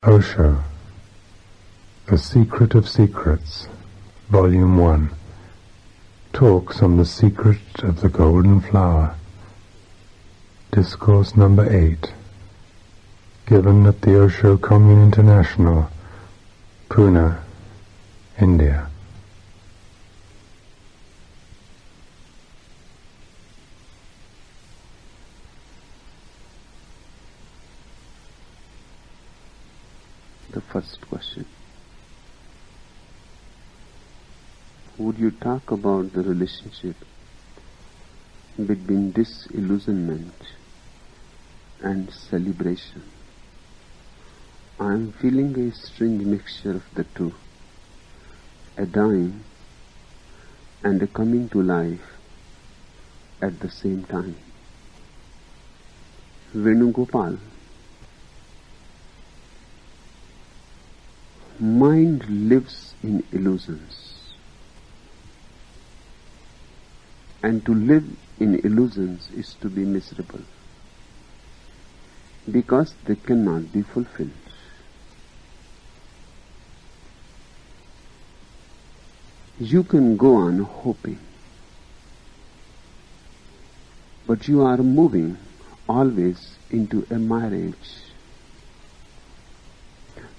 Osho, The Secret of Secrets, Volume 1, talks on the secret of the golden flower. Discourse number 8, given at the Osho Commune International, Pune, India. The first question. Would you talk about the relationship between disillusionment and celebration? I am feeling a strange mixture of the two, a dying and a coming to life at the same time. Venugopal. Mind lives in illusions, and to live in illusions is to be miserable, because they cannot be fulfilled. You can go on hoping, but you are moving always into a marriage.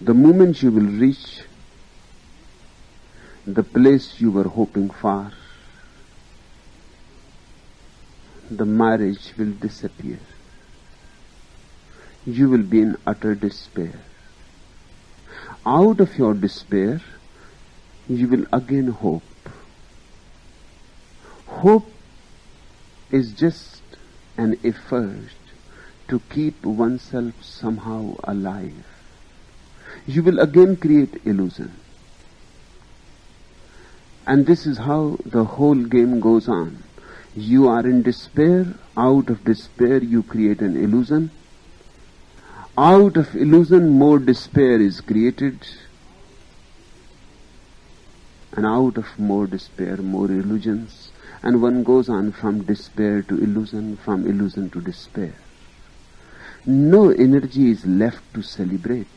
The moment you will reach the place you were hoping for, the marriage will disappear. You will be in utter despair. Out of your despair, you will again hope. Hope is just an effort to keep oneself somehow alive. You will again create illusion. And this is how the whole game goes on. You are in despair. Out of despair you create an illusion. Out of illusion more despair is created. And out of more despair more illusions. And one goes on from despair to illusion, from illusion to despair. No energy is left to celebrate.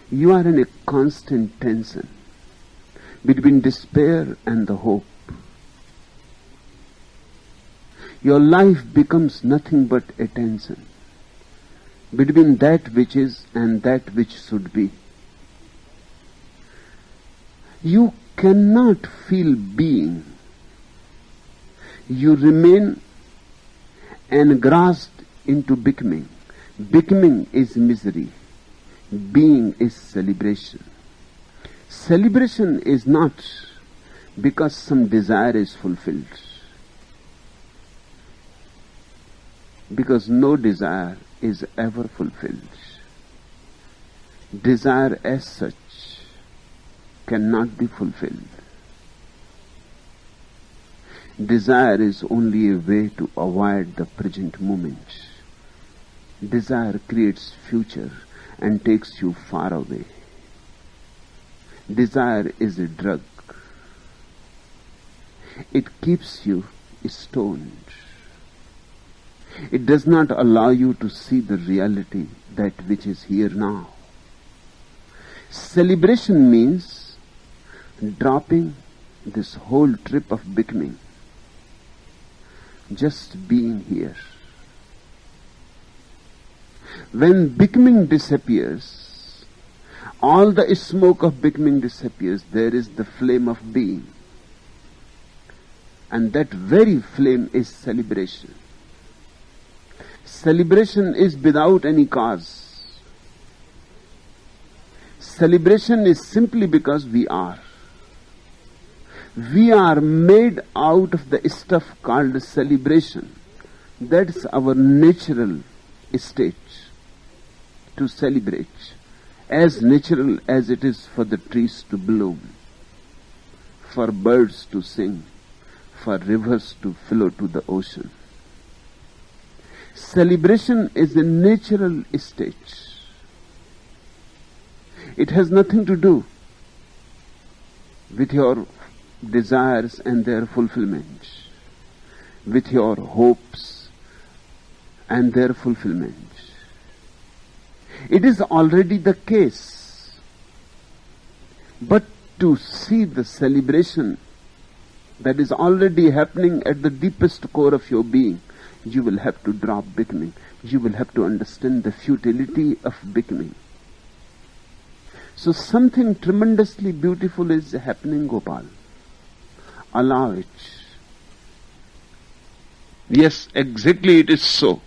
You are in a constant tension between despair and the hope. Your life becomes nothing but a tension between that which is and that which should be. You cannot feel being. You remain engrossed into becoming. Becoming is misery. Being is celebration. Celebration is not because some desire is fulfilled, because no desire is ever fulfilled. Desire as such cannot be fulfilled. Desire is only a way to avoid the present moment. Desire creates future and takes you far away. Desire is a drug. It keeps you stoned. It does not allow you to see the reality, that which is here now. Celebration means dropping this whole trip of becoming, just being here. When becoming disappears, all the smoke of becoming disappears, there is the flame of being. And that very flame is celebration. Celebration is without any cause. Celebration is simply because we are. We are made out of the stuff called celebration. That's our natural state, to celebrate, as natural as it is for the trees to bloom, for birds to sing, for rivers to flow to the ocean. Celebration is a natural state. It has nothing to do with your desires and their fulfillment, with your hopes and their fulfillment. It is already the case. But to see the celebration that is already happening at the deepest core of your being, you will have to drop becoming. You will have to understand the futility of becoming. So something tremendously beautiful is happening, Gopal. Allow it. Yes, exactly it is so.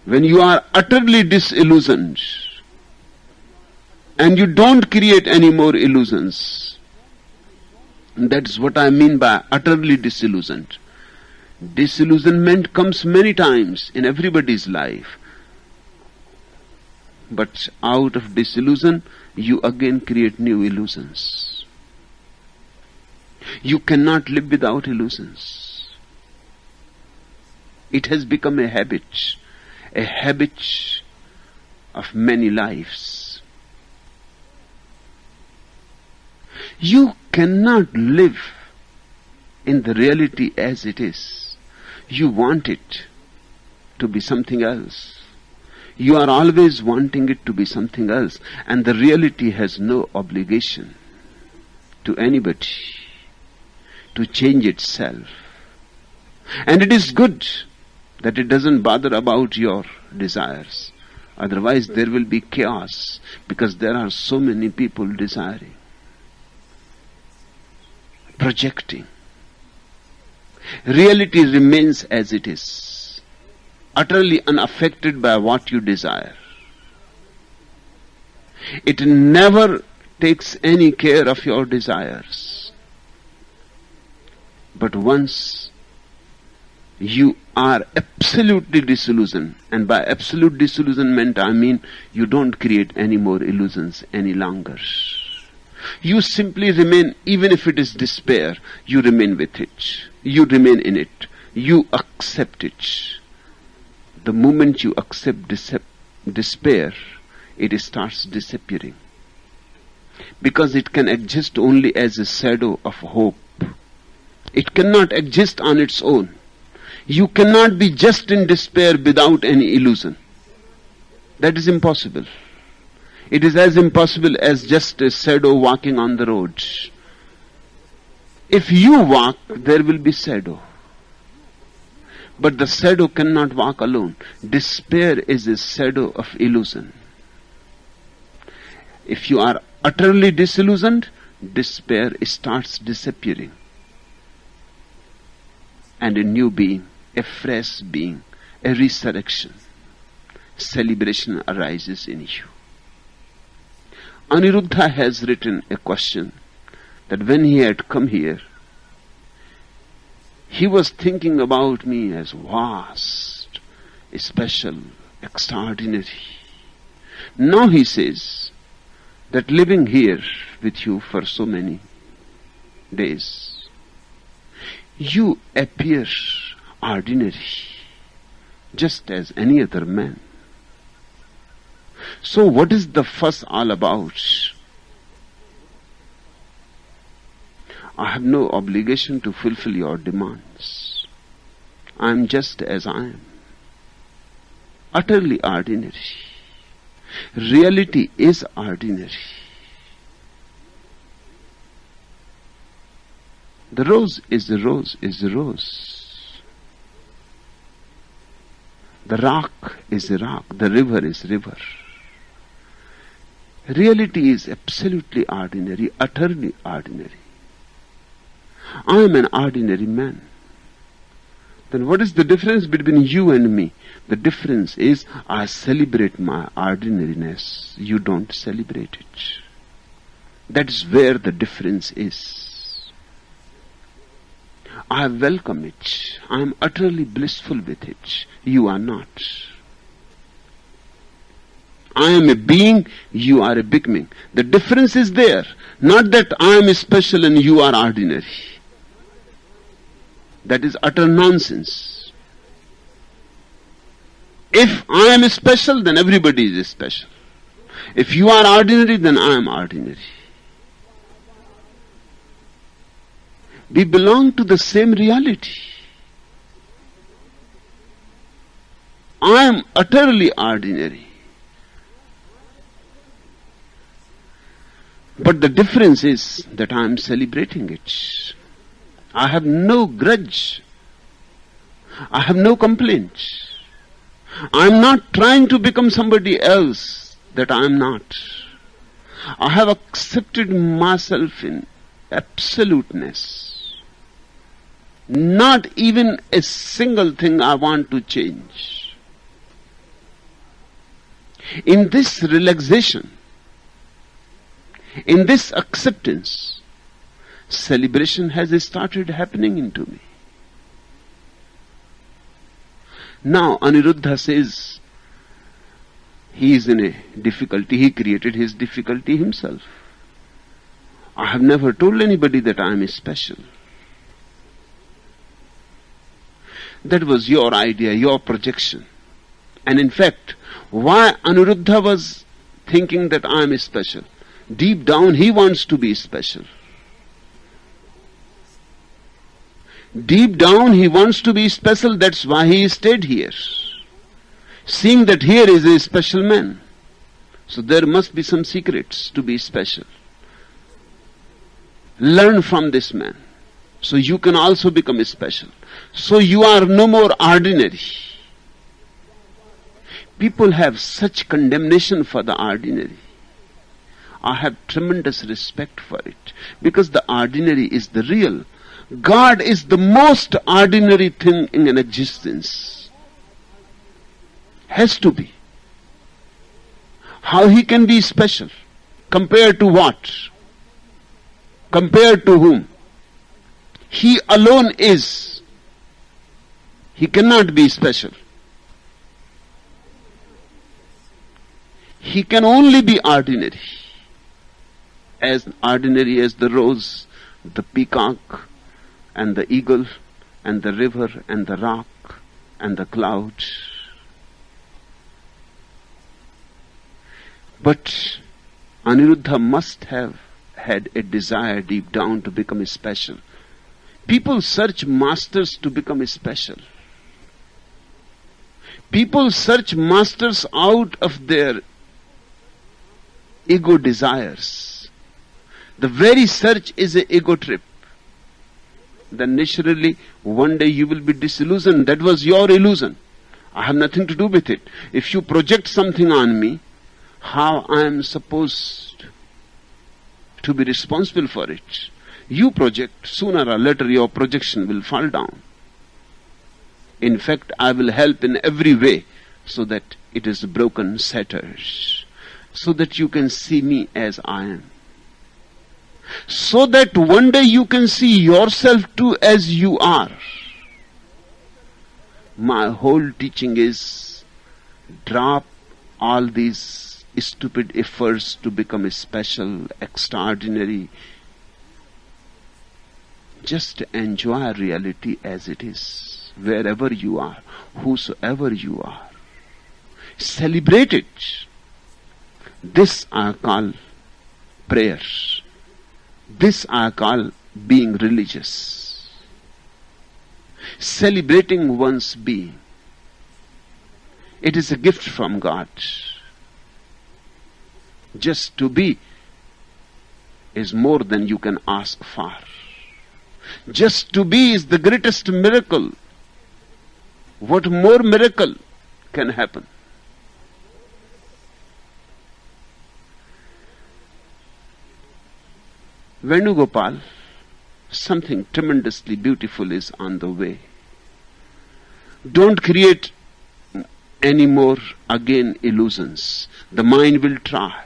When you are utterly disillusioned and you don't create any more illusions, that's what I mean by utterly disillusioned. Disillusionment comes many times in everybody's life. But out of disillusion, you again create new illusions. You cannot live without illusions. It has become a habit of many lives. You cannot live in the reality as it is. You want it to be something else. You are always wanting it to be something else, and the reality has no obligation to anybody to change itself. And it is good that it doesn't bother about your desires. Otherwise there will be chaos, because there are so many people desiring, projecting. Reality remains as it is, utterly unaffected by what you desire. It never takes any care of your desires. But once you are absolutely disillusioned, and by absolute disillusionment I mean you don't create any more illusions any longer. You simply remain, even if it is despair, you remain with it. You remain in it. You accept it. The moment you accept despair, it starts disappearing. Because it can exist only as a shadow of hope. It cannot exist on its own. You cannot be just in despair without any illusion. That is impossible. It is as impossible as just a shadow walking on the road. If you walk, there will be shadow. But the shadow cannot walk alone. Despair is a shadow of illusion. If you are utterly disillusioned, despair starts disappearing. And a new being, a fresh being, a resurrection, celebration arises in you. Aniruddha has written a question that when he had come here, he was thinking about me as vast, special, extraordinary. Now he says that living here with you for so many days, you appear ordinary, just as any other man. So what is the fuss all about? I have no obligation to fulfill your demands. I am just as I am, utterly ordinary. Reality is ordinary. The rose is the rose is the rose. The rock is the rock. The river is river. Reality is absolutely ordinary, utterly ordinary. I am an ordinary man. Then what is the difference between you and me? The difference is I celebrate my ordinariness. You don't celebrate it. That is where the difference is. I welcome it. I am utterly blissful with it. You are not. I am a being, you are a becoming. The difference is there. Not that I am special and you are ordinary. That is utter nonsense. If I am special, then everybody is special. If you are ordinary, then I am ordinary. We belong to the same reality. I am utterly ordinary. But the difference is that I am celebrating it. I have no grudge. I have no complaint. I am not trying to become somebody else that I am not. I have accepted myself in absoluteness. Not even a single thing I want to change. In this relaxation, in this acceptance, celebration has started happening into me. Now Aniruddha says he is in a difficulty. He created his difficulty himself. I have never told anybody that I am special. That was your idea, your projection. And in fact, why Aniruddha was thinking that I am special? Deep down he wants to be special. Deep down he wants to be special, that's why he stayed here. Seeing that here is a special man. So there must be some secrets to be special. Learn from this man. So you can also become special. So you are no more ordinary. People have such condemnation for the ordinary. I have tremendous respect for it. Because the ordinary is the real. God is the most ordinary thing in an existence. Has to be. How he can be special? Compared to what? Compared to whom? He alone is. He cannot be special. He can only be ordinary. As ordinary as the rose, the peacock, and the eagle, and the river, and the rock, and the cloud. But Aniruddha must have had a desire deep down to become special. People search masters to become special. People search masters out of their ego desires. The very search is an ego trip. Then naturally, one day you will be disillusioned. That was your illusion. I have nothing to do with it. If you project something on me, how I am supposed to be responsible for it? You project, sooner or later your projection will fall down. In fact, I will help in every way so that it is broken, shattered, so that you can see me as I am. So that one day you can see yourself too as you are. My whole teaching is drop all these stupid efforts to become special, extraordinary. Just enjoy reality as it is, wherever you are, whosoever you are. Celebrate it. This I call prayer. This I call being religious. Celebrating one's being. It is a gift from God. Just to be is more than you can ask for. Just to be is the greatest miracle. What more miracle can happen? Venugopal, something tremendously beautiful is on the way. Don't create any more again illusions. The mind will try.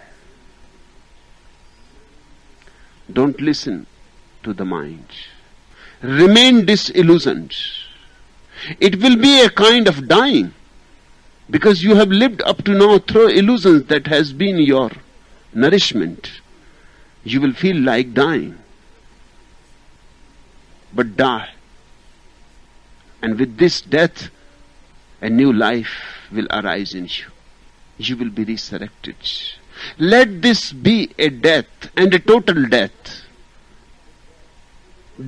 Don't listen to the mind. Remain disillusioned. It will be a kind of dying, because you have lived up to now through illusions that has been your nourishment. You will feel like dying. But die. And with this death, a new life will arise in you. You will be resurrected. Let this be a death, and a total death.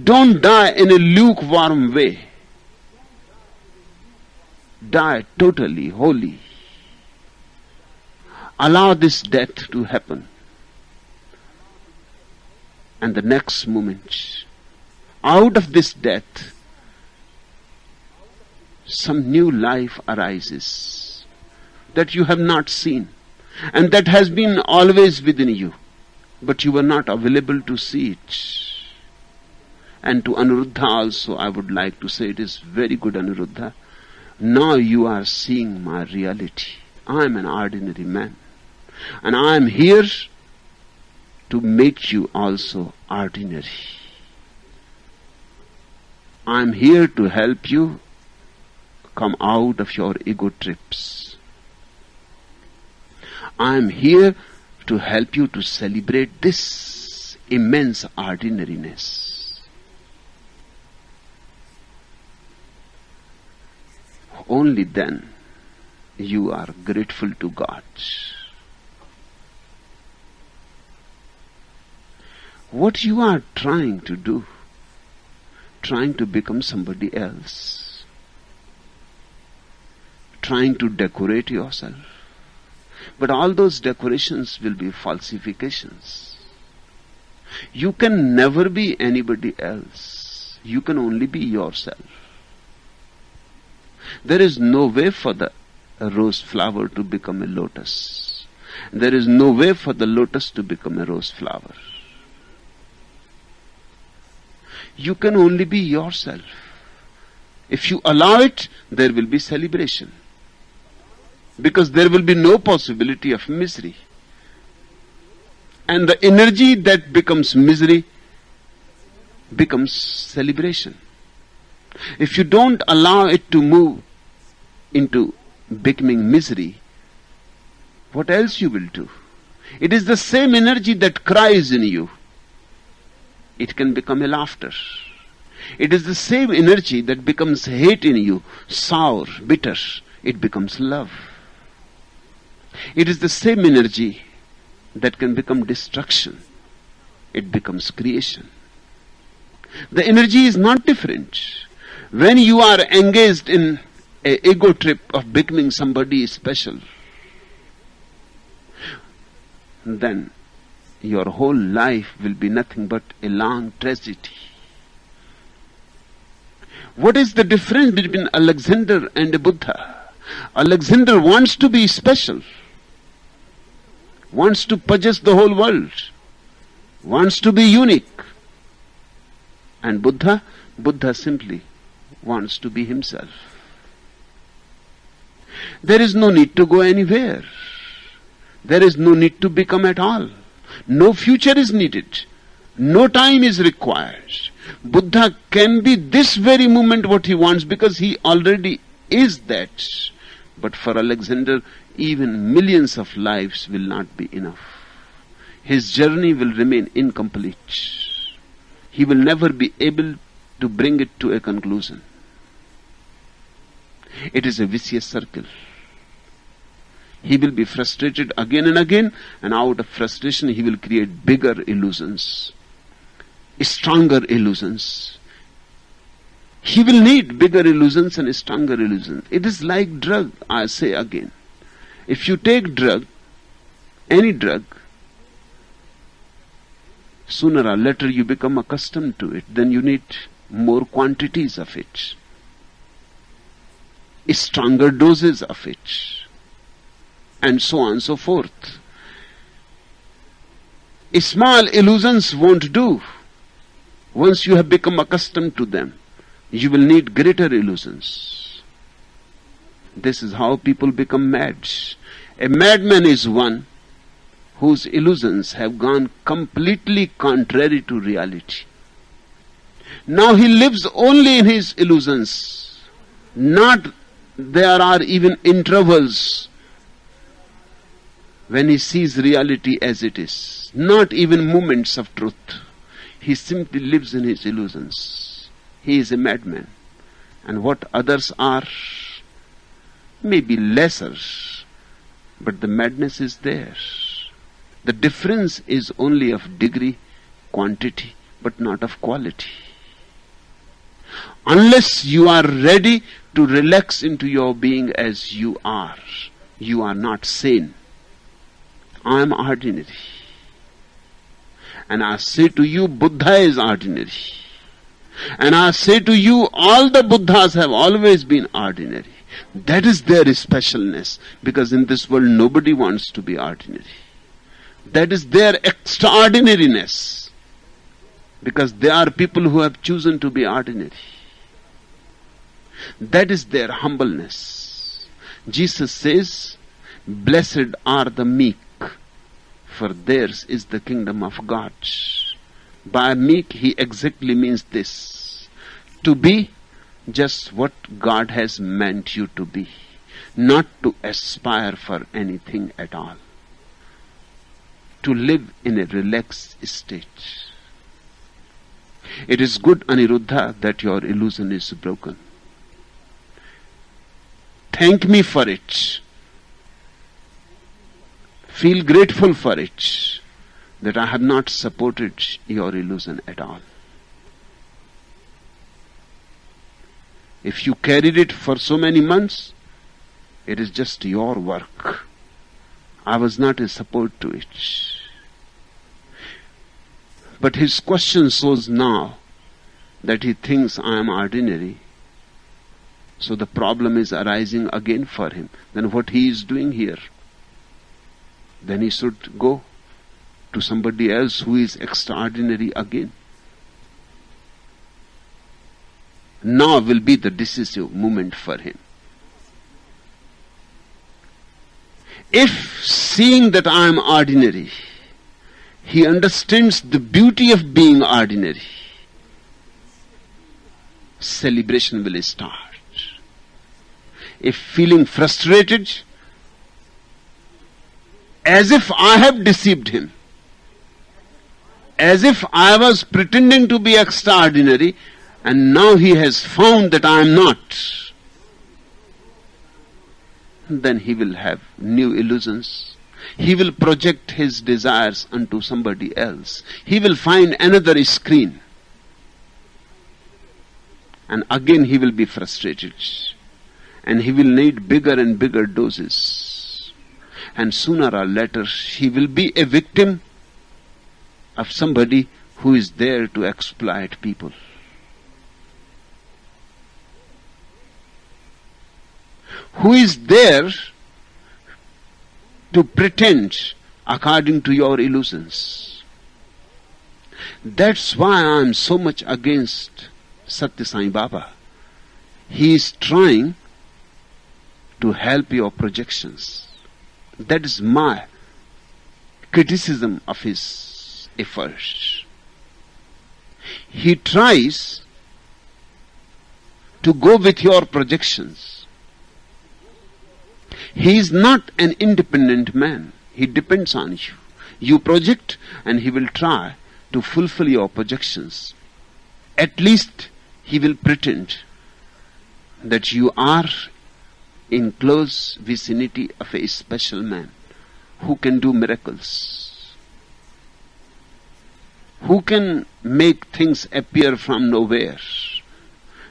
Don't die in a lukewarm way. Die totally, wholly. Allow this death to happen. And the next moment, out of this death, some new life arises that you have not seen, and that has been always within you, but you were not available to see it. And to Anuruddha also I would like to say, it is very good, Anuruddha. Now you are seeing my reality. I am an ordinary man, and I am here to make you also ordinary. I am here to help you come out of your ego trips. I am here to help you to celebrate this immense ordinariness. Only then you are grateful to God. What you are trying to do, trying to become somebody else, trying to decorate yourself, but all those decorations will be falsifications. You can never be anybody else. You can only be yourself. There is no way for the rose flower to become a lotus. There is no way for the lotus to become a rose flower. You can only be yourself. If you allow it, there will be celebration. Because there will be no possibility of misery. And the energy that becomes misery becomes celebration. If you don't allow it to move into becoming misery, what else you will do? It is the same energy that cries in you. It can become a laughter. It is the same energy that becomes hate in you, sour, bitter. It becomes love. It is the same energy that can become destruction. It becomes creation. The energy is not different. When you are engaged in an ego trip of becoming somebody special, then your whole life will be nothing but a long tragedy. What is the difference between Alexander and Buddha? Alexander wants to be special, wants to possess the whole world, wants to be unique. And Buddha simply wants to be himself. There is no need to go anywhere. There is no need to become at all. No future is needed. No time is required. Buddha can be this very moment what he wants because he already is that. But for Alexander, even millions of lives will not be enough. His journey will remain incomplete. He will never be able to bring it to a conclusion. It is a vicious circle. He will be frustrated again and again, and out of frustration he will create bigger illusions, stronger illusions. He will need bigger illusions and stronger illusions. It is like drug, I say again. If you take drug, any drug, sooner or later you become accustomed to it. Then you need more quantities of it, stronger doses of it, and so on and so forth. Small illusions won't do. Once you have become accustomed to them, you will need greater illusions. This is how people become mad. A madman is one whose illusions have gone completely contrary to reality. Now he lives only in his illusions. There are even intervals when he sees reality as it is. Not even moments of truth. He simply lives in his illusions. He is a madman. And what others are may be lesser, but the madness is there. The difference is only of degree, quantity, but not of quality. Unless you are ready to relax into your being as you are not sane. I am ordinary. And I say to you, Buddha is ordinary. And I say to you, all the Buddhas have always been ordinary. That is their specialness, because in this world nobody wants to be ordinary. That is their extraordinariness, because they are people who have chosen to be ordinary. That is their humbleness. Jesus says, blessed are the meek, for theirs is the kingdom of God. By meek, he exactly means this: to be just what God has meant you to be, not to aspire for anything at all, to live in a relaxed state. It is good, Aniruddha, that your illusion is broken. Thank me for it. Feel grateful for it, that I have not supported your illusion at all. If you carried it for so many months, it is just your work. I was not a support to it. But his question shows now that he thinks I am ordinary. So the problem is arising again for him. Then what he is doing here? Then he should go to somebody else who is extraordinary again. Now will be the decisive moment for him. If, seeing that I am ordinary, he understands the beauty of being ordinary, celebration will start. If feeling frustrated, as if I have deceived him, as if I was pretending to be extraordinary, and now he has found that I am not, then he will have new illusions. He will project his desires onto somebody else. He will find another screen. And again he will be frustrated. And he will need bigger and bigger doses. And sooner or later he will be a victim of somebody who is there to exploit people. Who is there to pretend according to your illusions. That's why I am so much against Satya Sai Baba. He is trying to help your projections. That is my criticism of his efforts. He tries to go with your projections. He is not an independent man. He depends on you. You project and he will try to fulfill your projections. At least he will pretend that you are in close vicinity of a special man who can do miracles, who can make things appear from nowhere.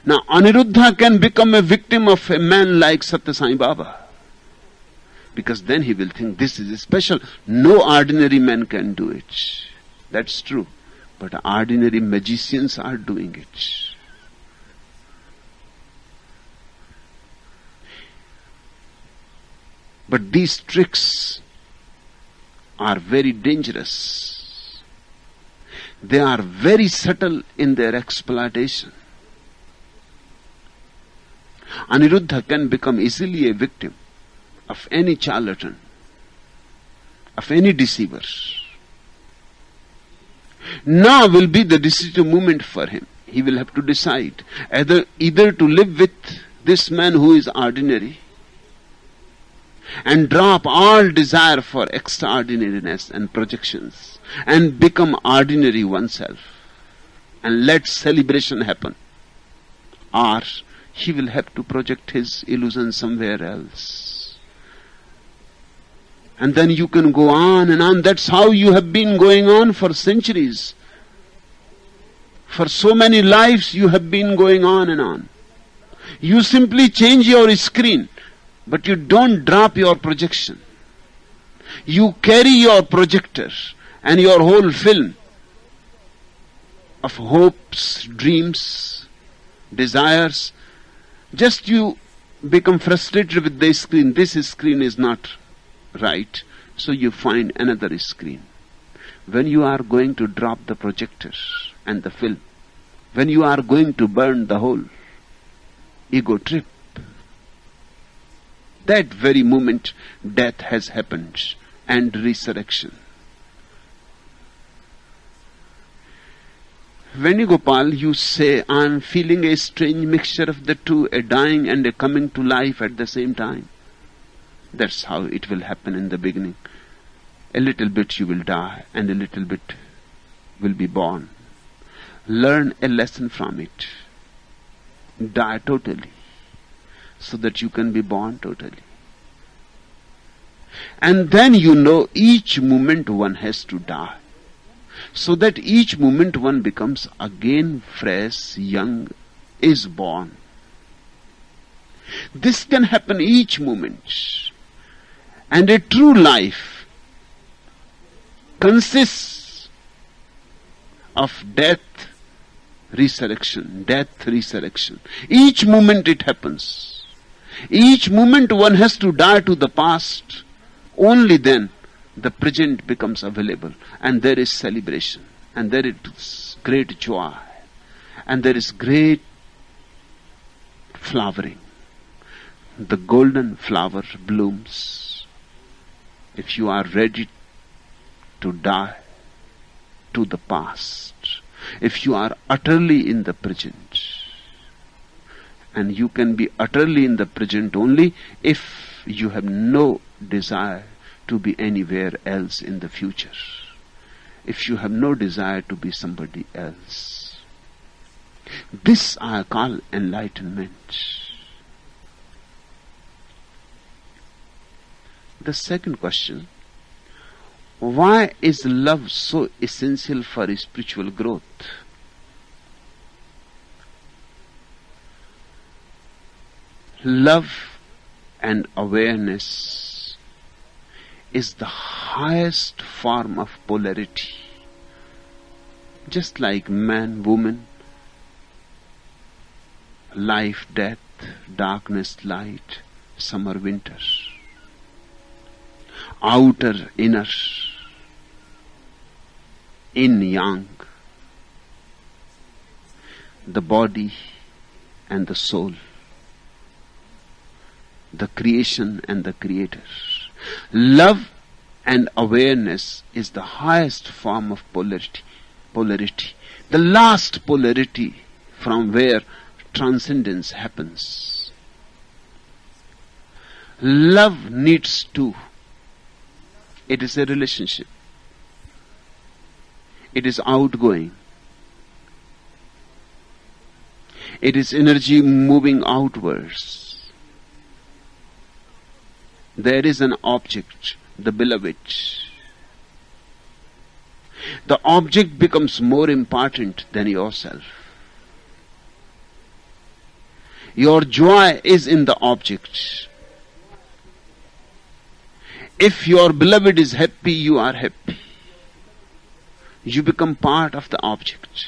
Now Aniruddha can become a victim of a man like Satya Sai Baba, because then he will think this is special. No ordinary man can do it. That's true. But ordinary magicians are doing it. But these tricks are very dangerous. They are very subtle in their exploitation. Aniruddha can become easily a victim of any charlatan, of any deceiver. Now will be the decisive moment for him. He will have to decide either to live with this man who is ordinary and drop all desire for extraordinariness and projections and become ordinary oneself and let celebration happen, or he will have to project his illusion somewhere else. And then you can go on and on. That's how you have been going on for centuries. For so many lives you have been going on and on. You simply change your screen, but you don't drop your projection. You carry your projector and your whole film of hopes, dreams, desires. Just you become frustrated with the screen. This screen is not right, so you find another screen. When you are going to drop the projector and the film, when you are going to burn the whole ego trip, that very moment death has happened and resurrection. Venugopal, you say, I am feeling a strange mixture of the two, a dying and a coming to life at the same time. That's how it will happen in the beginning. A little bit you will die and a little bit will be born. Learn a lesson from it. Die totally, so that you can be born totally. And then you know each moment one has to die, so that each moment one becomes again fresh, young, is born. This can happen each moment. And a true life consists of death, resurrection, death, resurrection. Each moment it happens. Each moment one has to die to the past. Only then the present becomes available, and there is celebration, and there is great joy, and there is great flowering. The golden flower blooms. If you are ready to die to the past, if you are utterly in the present, and you can be utterly in the present only if you have no desire to be anywhere else in the future, if you have no desire to be somebody else. This I call enlightenment. The second question: why is love so essential for spiritual growth? Love and awareness is the highest form of polarity. Just like man, woman, life, death, darkness, light, summer, winter, outer, inner, yin, yang, the body and the soul, the creation and the creator. Love and awareness is the highest form of polarity, the last polarity from where transcendence happens. Love needs two. It is a relationship. It is outgoing. It is energy moving outwards. There is an object, the beloved. The object becomes more important than yourself. Your joy is in the object. If your beloved is happy, you are happy. You become part of the object.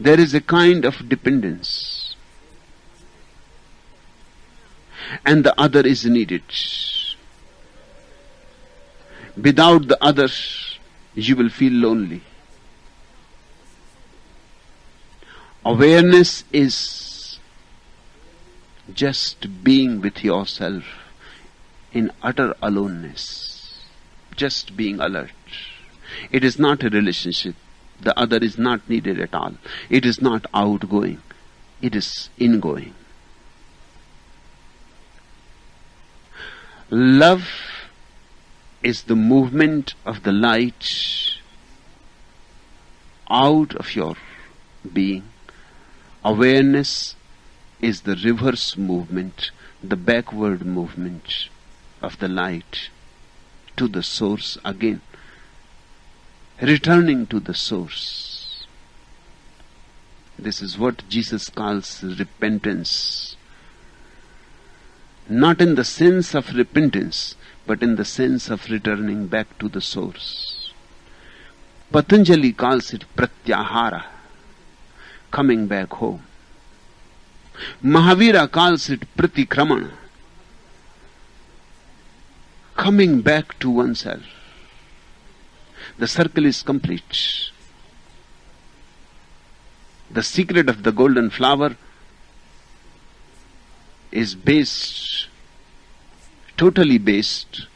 There is a kind of dependence. And the other is needed. Without the other, you will feel lonely. Awareness is just being with yourself in utter aloneness, just being alert. It is not a relationship. The other is not needed at all. It is not outgoing. It is ingoing. Love is the movement of the light out of your being. Awareness is the reverse movement, the backward movement of the light to the source again, returning to the source. This is what Jesus calls repentance. Not in the sense of repentance, but in the sense of returning back to the source. Patanjali calls it pratyahara, coming back home. Mahavira calls it pratikramana, coming back to oneself. The circle is complete. The secret of the golden flower is based, totally based,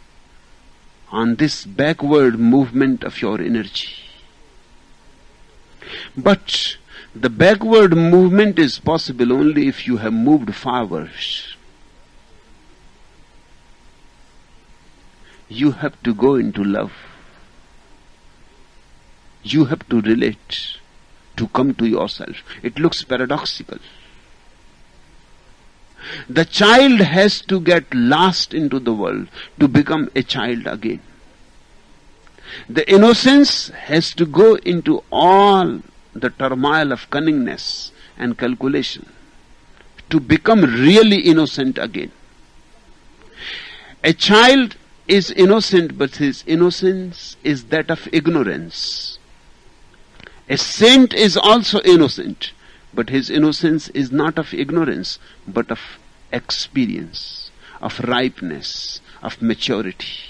on this backward movement of your energy. But the backward movement is possible only if you have moved forward. You have to go into love. You have to relate, to come to yourself. It looks paradoxical. The child has to get lost into the world to become a child again. The innocence has to go into all the turmoil of cunningness and calculation to become really innocent again. A child is innocent, but his innocence is that of ignorance. A saint is also innocent, but his innocence is not of ignorance, but of experience, of ripeness, of maturity.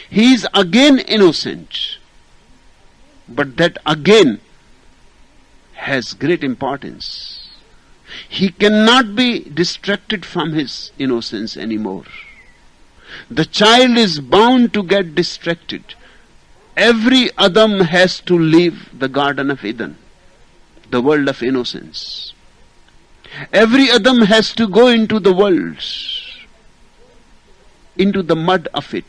He is again innocent, but that again has great importance. He cannot be distracted from his innocence anymore. The child is bound to get distracted. Every Adam has to leave the Garden of Eden, the world of innocence. Every Adam has to go into the world, into the mud of it.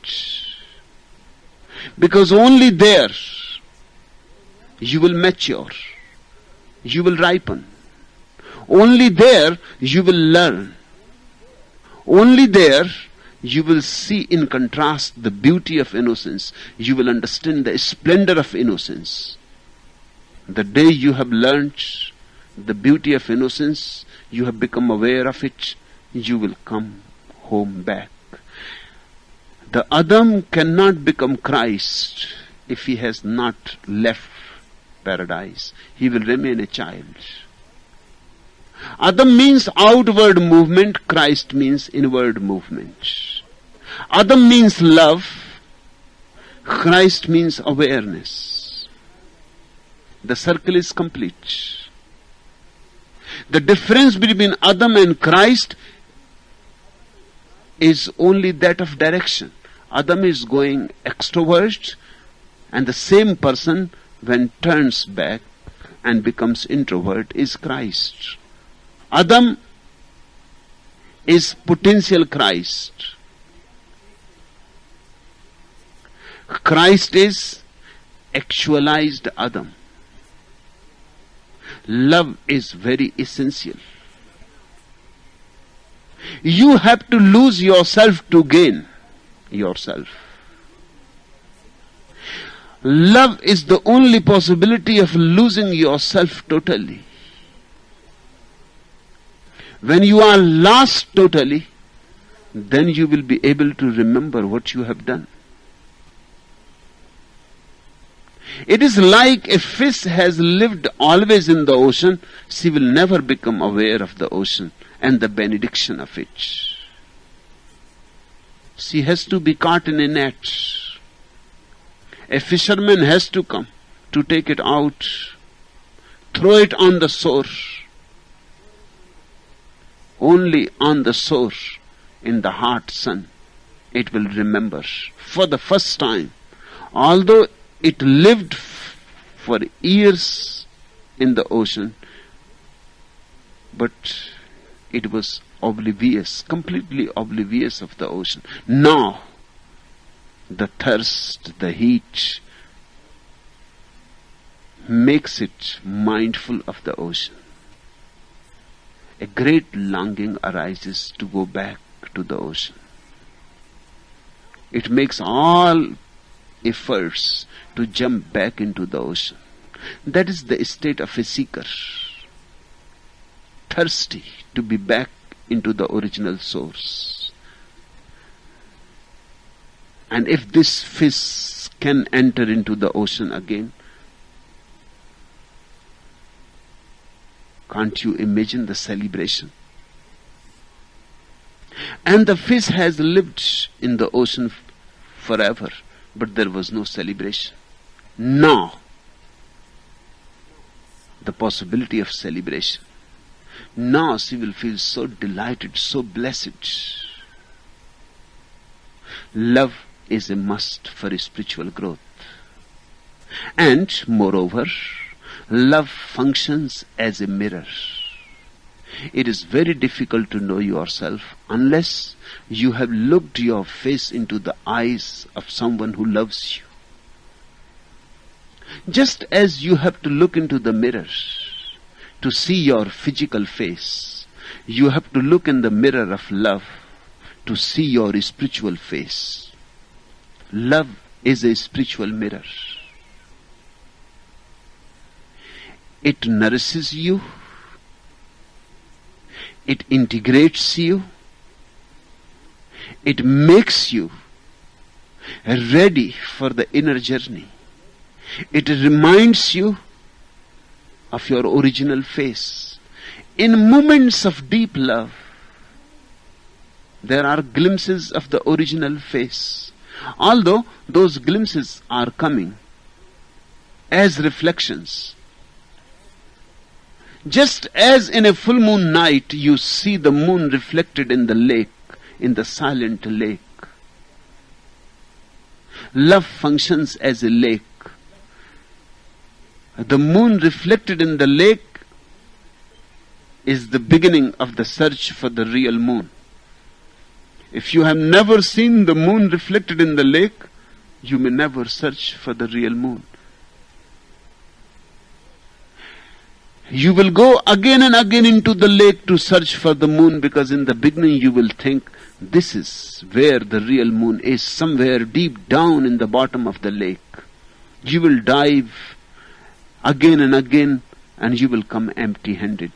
Because only there you will mature, you will ripen. Only there you will learn. Only there you will see in contrast the beauty of innocence. You will understand the splendor of innocence. The day you have learned the beauty of innocence, you have become aware of it, you will come home back. The Adam cannot become Christ if he has not left paradise. He will remain a child. Adam means outward movement, Christ means inward movement. Adam means love, Christ means awareness. The circle is complete. The difference between Adam and Christ is only that of direction. Adam is going extrovert, and the same person, when turns back and becomes introvert, is Christ. Adam is potential Christ. Christ is actualized Adam. Love is very essential. You have to lose yourself to gain yourself. Love is the only possibility of losing yourself totally. When you are lost totally, then you will be able to remember what you have done. It is like a fish has lived always in the ocean, she will never become aware of the ocean and the benediction of it. She has to be caught in a net. A fisherman has to come to take it out, throw it on the shore. Only on the shore, in the hot sun, it will remember for the first time. Although it lived for years in the ocean, but it was oblivious, completely oblivious of the ocean. Now, the thirst, the heat, makes it mindful of the ocean. A great longing arises to go back to the ocean. It makes all efforts to jump back into the ocean. That is the state of a seeker, thirsty to be back into the original source. And if this fish can enter into the ocean again. Can't you imagine the celebration? And the fish has lived in the ocean forever, but there was no celebration. Now, the possibility of celebration. Now she will feel so delighted, so blessed. Love is a must for spiritual growth. And moreover, love functions as a mirror. It is very difficult to know yourself unless you have looked your face into the eyes of someone who loves you. Just as you have to look into the mirror to see your physical face, you have to look in the mirror of love to see your spiritual face. Love is a spiritual mirror. It nourishes you. It integrates you. It makes you ready for the inner journey. It reminds you of your original face. In moments of deep love, there are glimpses of the original face. Although those glimpses are coming as reflections. Just as in a full moon night you see the moon reflected in the lake, in the silent lake. Love functions as a lake. The moon reflected in the lake is the beginning of the search for the real moon. If you have never seen the moon reflected in the lake, you may never search for the real moon. You will go again and again into the lake to search for the moon, because in the beginning you will think this is where the real moon is, somewhere deep down in the bottom of the lake. You will dive again and again and you will come empty-handed.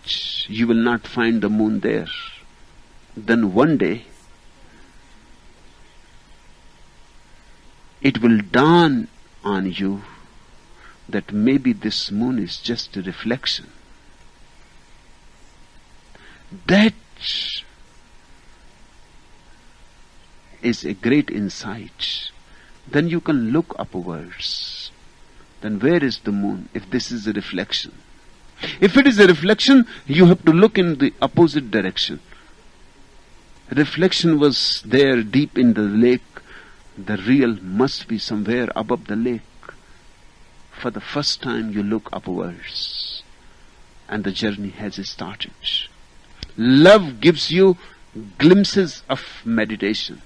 You will not find the moon there. Then one day it will dawn on you that maybe this moon is just a reflection. That is a great insight. Then you can look upwards. Then where is the moon if this is a reflection? If it is a reflection, you have to look in the opposite direction. Reflection was there deep in the lake. The real must be somewhere above the lake. For the first time you look upwards and the journey has started. Love gives you glimpses of meditation.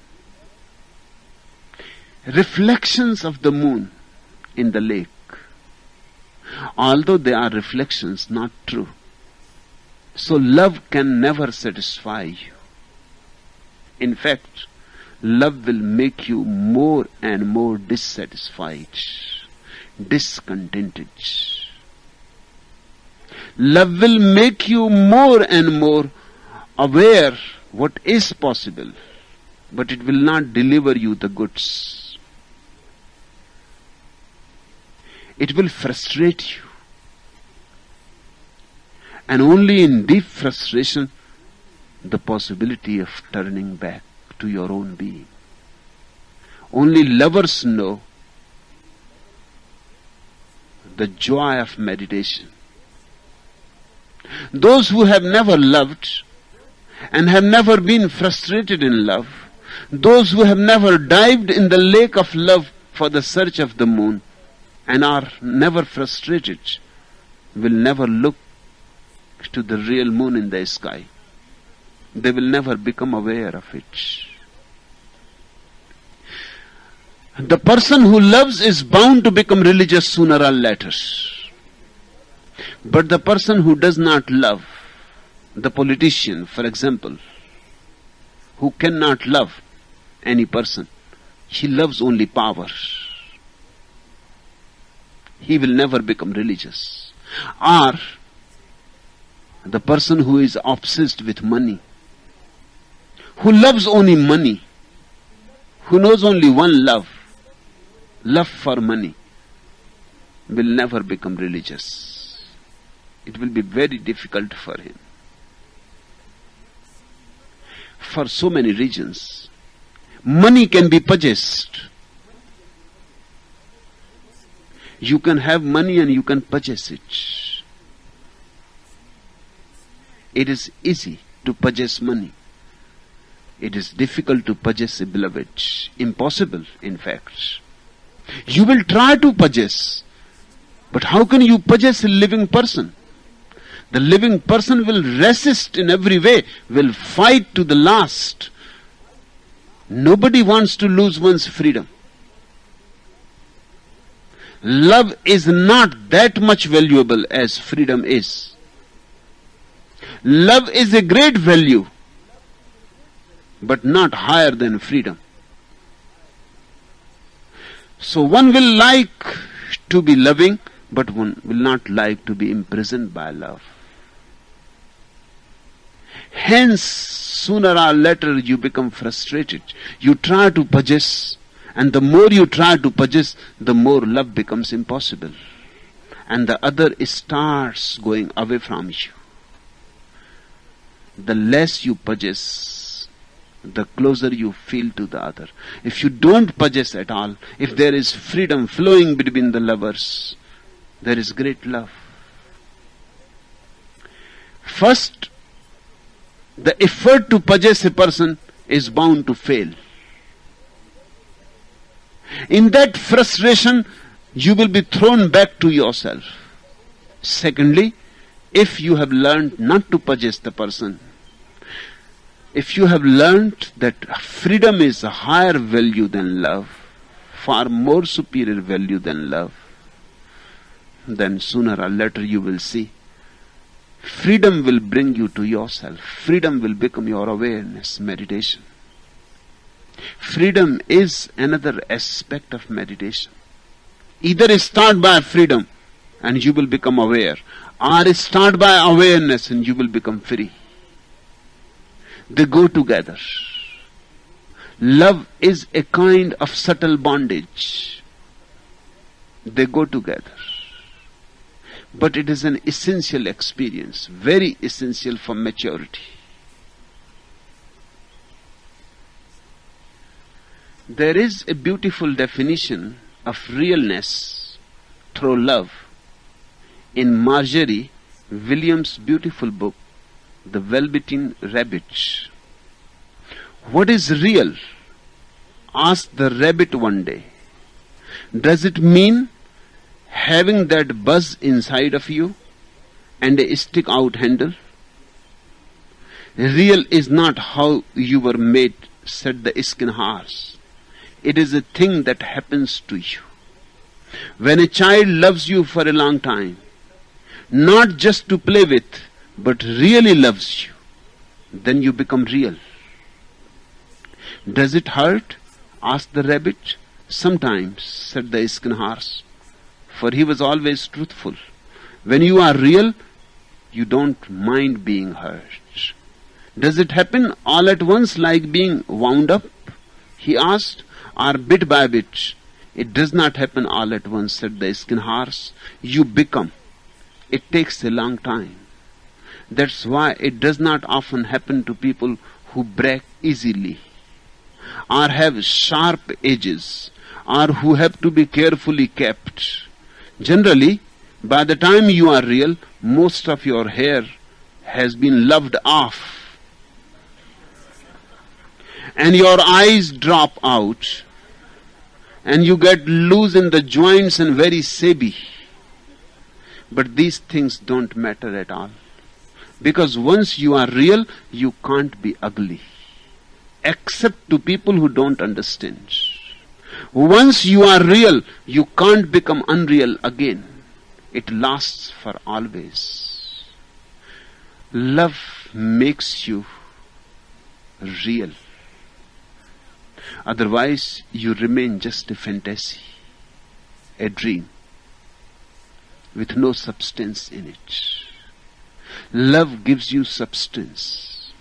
Reflections of the moon in the lake. Although they are reflections, not true. So love can never satisfy you. In fact, love will make you more and more dissatisfied, discontented. Love will make you more and more aware what is possible, but it will not deliver you the goods. It will frustrate you. And only in deep frustration the possibility of turning back to your own being. Only lovers know the joy of meditation. Those who have never loved and have never been frustrated in love, those who have never dived in the lake of love for the search of the moon and are never frustrated, will never look to the real moon in the sky. They will never become aware of it. The person who loves is bound to become religious sooner or later. But the person who does not love, the politician, for example, who cannot love any person, he loves only power. He will never become religious. Or the person who is obsessed with money, who loves only money, who knows only one love, love for money, will never become religious. It will be very difficult for him. For so many reasons. Money can be possessed. You can have money and you can possess it. It is easy to possess money. It is difficult to possess a beloved. Impossible, in fact. You will try to possess, but how can you possess a living person? The living person will resist in every way, will fight to the last. Nobody wants to lose one's freedom. Love is not that much valuable as freedom is. Love is a great value, but not higher than freedom. So one will like to be loving, but one will not like to be imprisoned by love. Hence, sooner or later you become frustrated. You try to possess, and the more you try to possess, the more love becomes impossible. And the other starts going away from you. The less you possess, the closer you feel to the other. If you don't possess at all, if there is freedom flowing between the lovers, there is great love. First, the effort to possess a person is bound to fail. In that frustration, you will be thrown back to yourself. Secondly, if you have learned not to possess the person, if you have learned that freedom is a higher value than love, far more superior value than love, then sooner or later you will see freedom will bring you to yourself. Freedom will become your awareness, meditation. Freedom is another aspect of meditation. Either start by freedom and you will become aware, or start by awareness and you will become free. They go together. Love is a kind of subtle bondage. They go together. But it is an essential experience, very essential for maturity. There is a beautiful definition of realness through love in Marjorie Williams' beautiful book, The Velvetine Rabbit. What is real? Asked the rabbit one day. Does it mean having that buzz inside of you and a stick-out handle? Real is not how you were made, said the skin horse. It is a thing that happens to you. When a child loves you for a long time, not just to play with, but really loves you, then you become real. Does it hurt? Asked the rabbit. Sometimes, said the skin horse, for he was always truthful. When you are real, you don't mind being hurt. Does it happen all at once like being wound up? He asked, or bit by bit? It does not happen all at once, said the skin horse. You become. It takes a long time. That's why it does not often happen to people who break easily, or have sharp edges, or who have to be carefully kept. Generally, by the time you are real, most of your hair has been loved off, and your eyes drop out, and you get loose in the joints and very sabby. But these things don't matter at all. Because once you are real, you can't be ugly. Except to people who don't understand. Once you are real, you can't become unreal again. It lasts for always. Love makes you real. Otherwise, you remain just a fantasy, a dream, with no substance in it. Love gives you substance.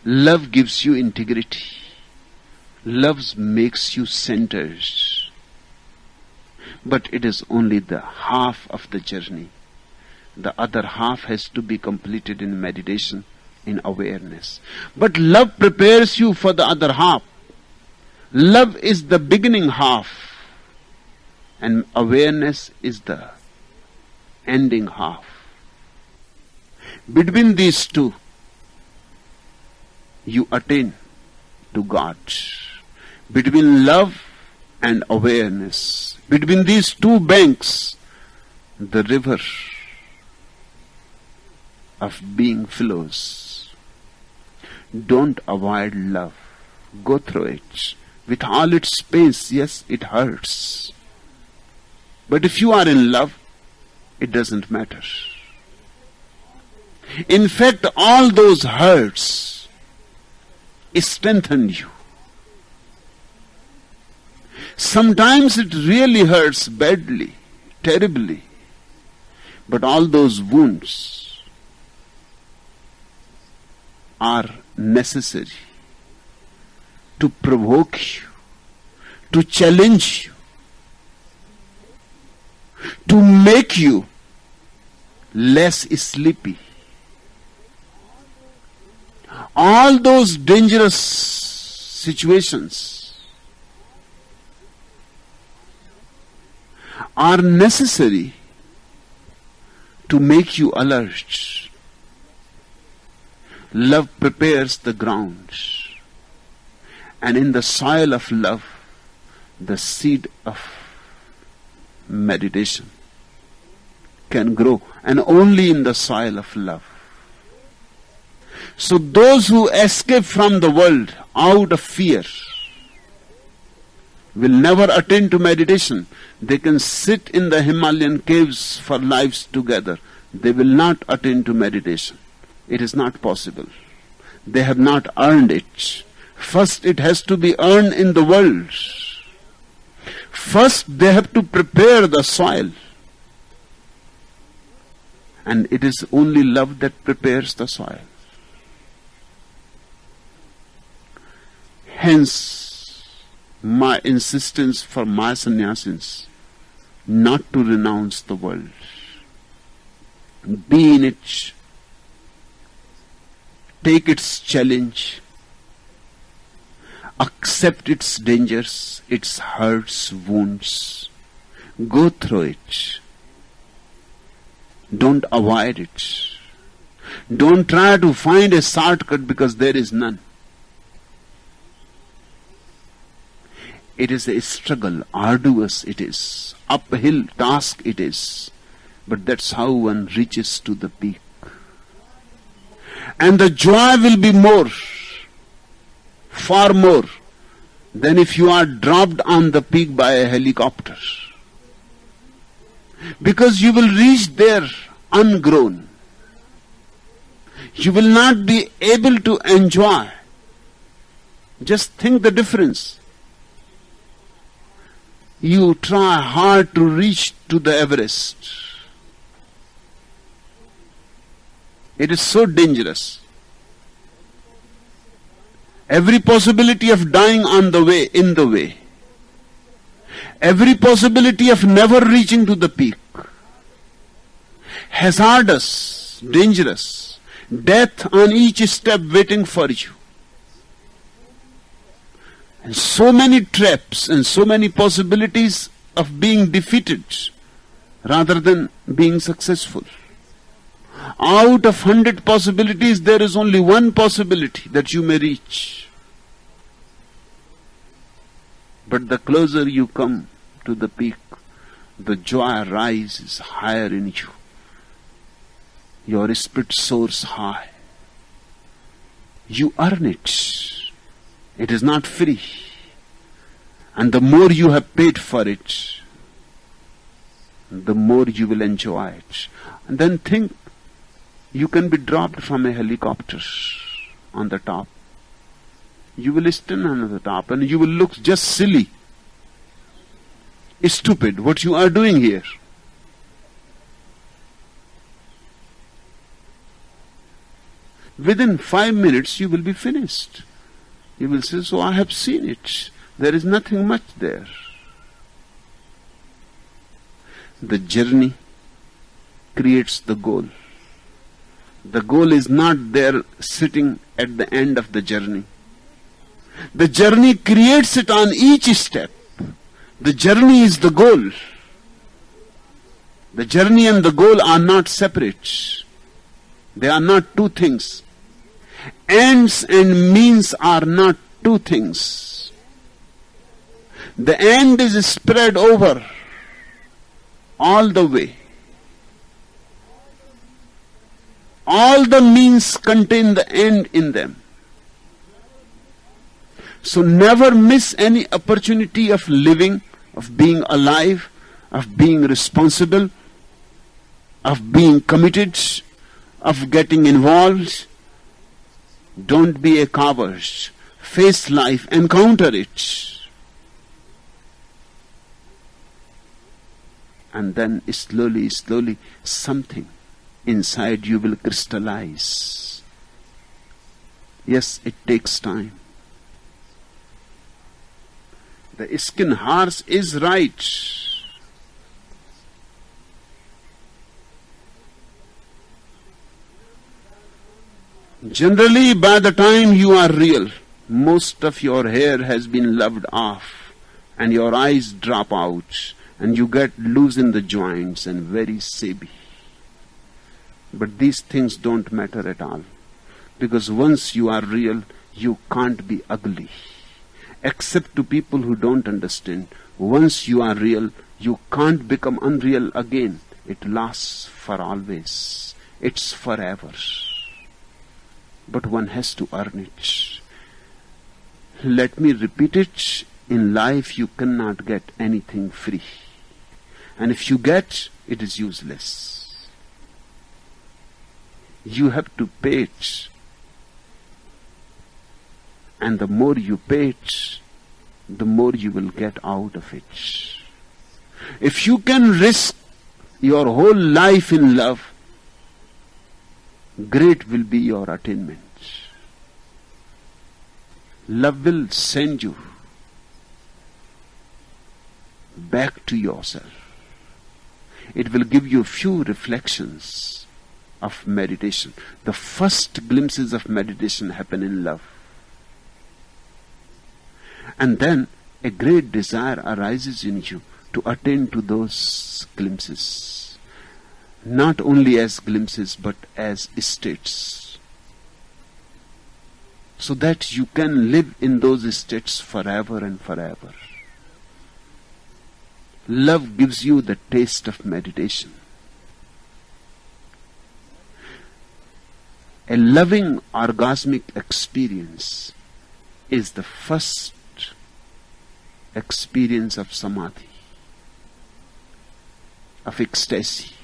Love gives you integrity. Love makes you centered. But it is only the half of the journey. The other half has to be completed in meditation, in awareness. But love prepares you for the other half. Love is the beginning half, and awareness is the ending half. Between these two, you attain to God. Between love and awareness, between these two banks, the river of being flows. Don't avoid love. Go through it. With all its pains, yes, it hurts. But if you are in love, it doesn't matter. In fact, all those hurts strengthen you. Sometimes it really hurts badly, terribly. But all those wounds are necessary to provoke you, to challenge you, to make you less sleepy. All those dangerous situations are necessary to make you alert. Love prepares the ground, and in the soil of love, the seed of meditation can grow, and only in the soil of love. So those who escape from the world out of fear will never attain to meditation. They can sit in the Himalayan caves for lives together. They will not attain to meditation. It is not possible. They have not earned it. First it has to be earned in the world. First they have to prepare the soil. And it is only love that prepares the soil. Hence, my insistence for my sannyasins not to renounce the world. Be in it. Take its challenge. Accept its dangers, its hurts, wounds. Go through it. Don't avoid it. Don't try to find a shortcut, because there is none. It is a struggle, arduous it is, uphill task it is, but that's how one reaches to the peak. And the joy will be more, far more, than if you are dropped on the peak by a helicopter. Because you will reach there ungrown. You will not be able to enjoy. Just think the difference. You try hard to reach to the Everest. It is so dangerous. Every possibility of dying on the way, in the way. Every possibility of never reaching to the peak. Hazardous, dangerous. Death on each step waiting for you. And so many traps and so many possibilities of being defeated rather than being successful. Out of 100 possibilities, there is only one possibility that you may reach. But the closer you come to the peak, the joy rises higher in you. Your spirit soars high. You earn it. It is not free. And the more you have paid for it, the more you will enjoy it. And then think, you can be dropped from a helicopter on the top. You will stand on the top and you will look just silly, stupid, what you are doing here. Within 5 minutes you will be finished. You will say, so I have seen it. There is nothing much there. The journey creates the goal. The goal is not there sitting at the end of the journey. The journey creates it on each step. The journey is the goal. The journey and the goal are not separate. They are not two things. Ends and means are not two things. The end is spread over all the way. All the means contain the end in them. So never miss any opportunity of living, of being alive, of being responsible, of being committed, of getting involved. Don't be a coward. Face life, encounter it. And then slowly, slowly, something inside you will crystallize. Yes, it takes time. The skin horse is right. Generally, by the time you are real, most of your hair has been loved off, and your eyes drop out, and you get loose in the joints and very sabby. But these things don't matter at all, because once you are real, you can't be ugly. Except to people who don't understand, once you are real, you can't become unreal again. It lasts for always. It's forever. But one has to earn it. Let me repeat it. In life you cannot get anything free. And if you get, it is useless. You have to pay it. And the more you pay it, the more you will get out of it. If you can risk your whole life in love, great will be your attainment. Love will send you back to yourself. It will give you few reflections of meditation. The first glimpses of meditation happen in love. And then a great desire arises in you to attain to those glimpses. Not only as glimpses, but as states. So that you can live in those states forever and forever. Love gives you the taste of meditation. A loving orgasmic experience is the first experience of samadhi, of ecstasy.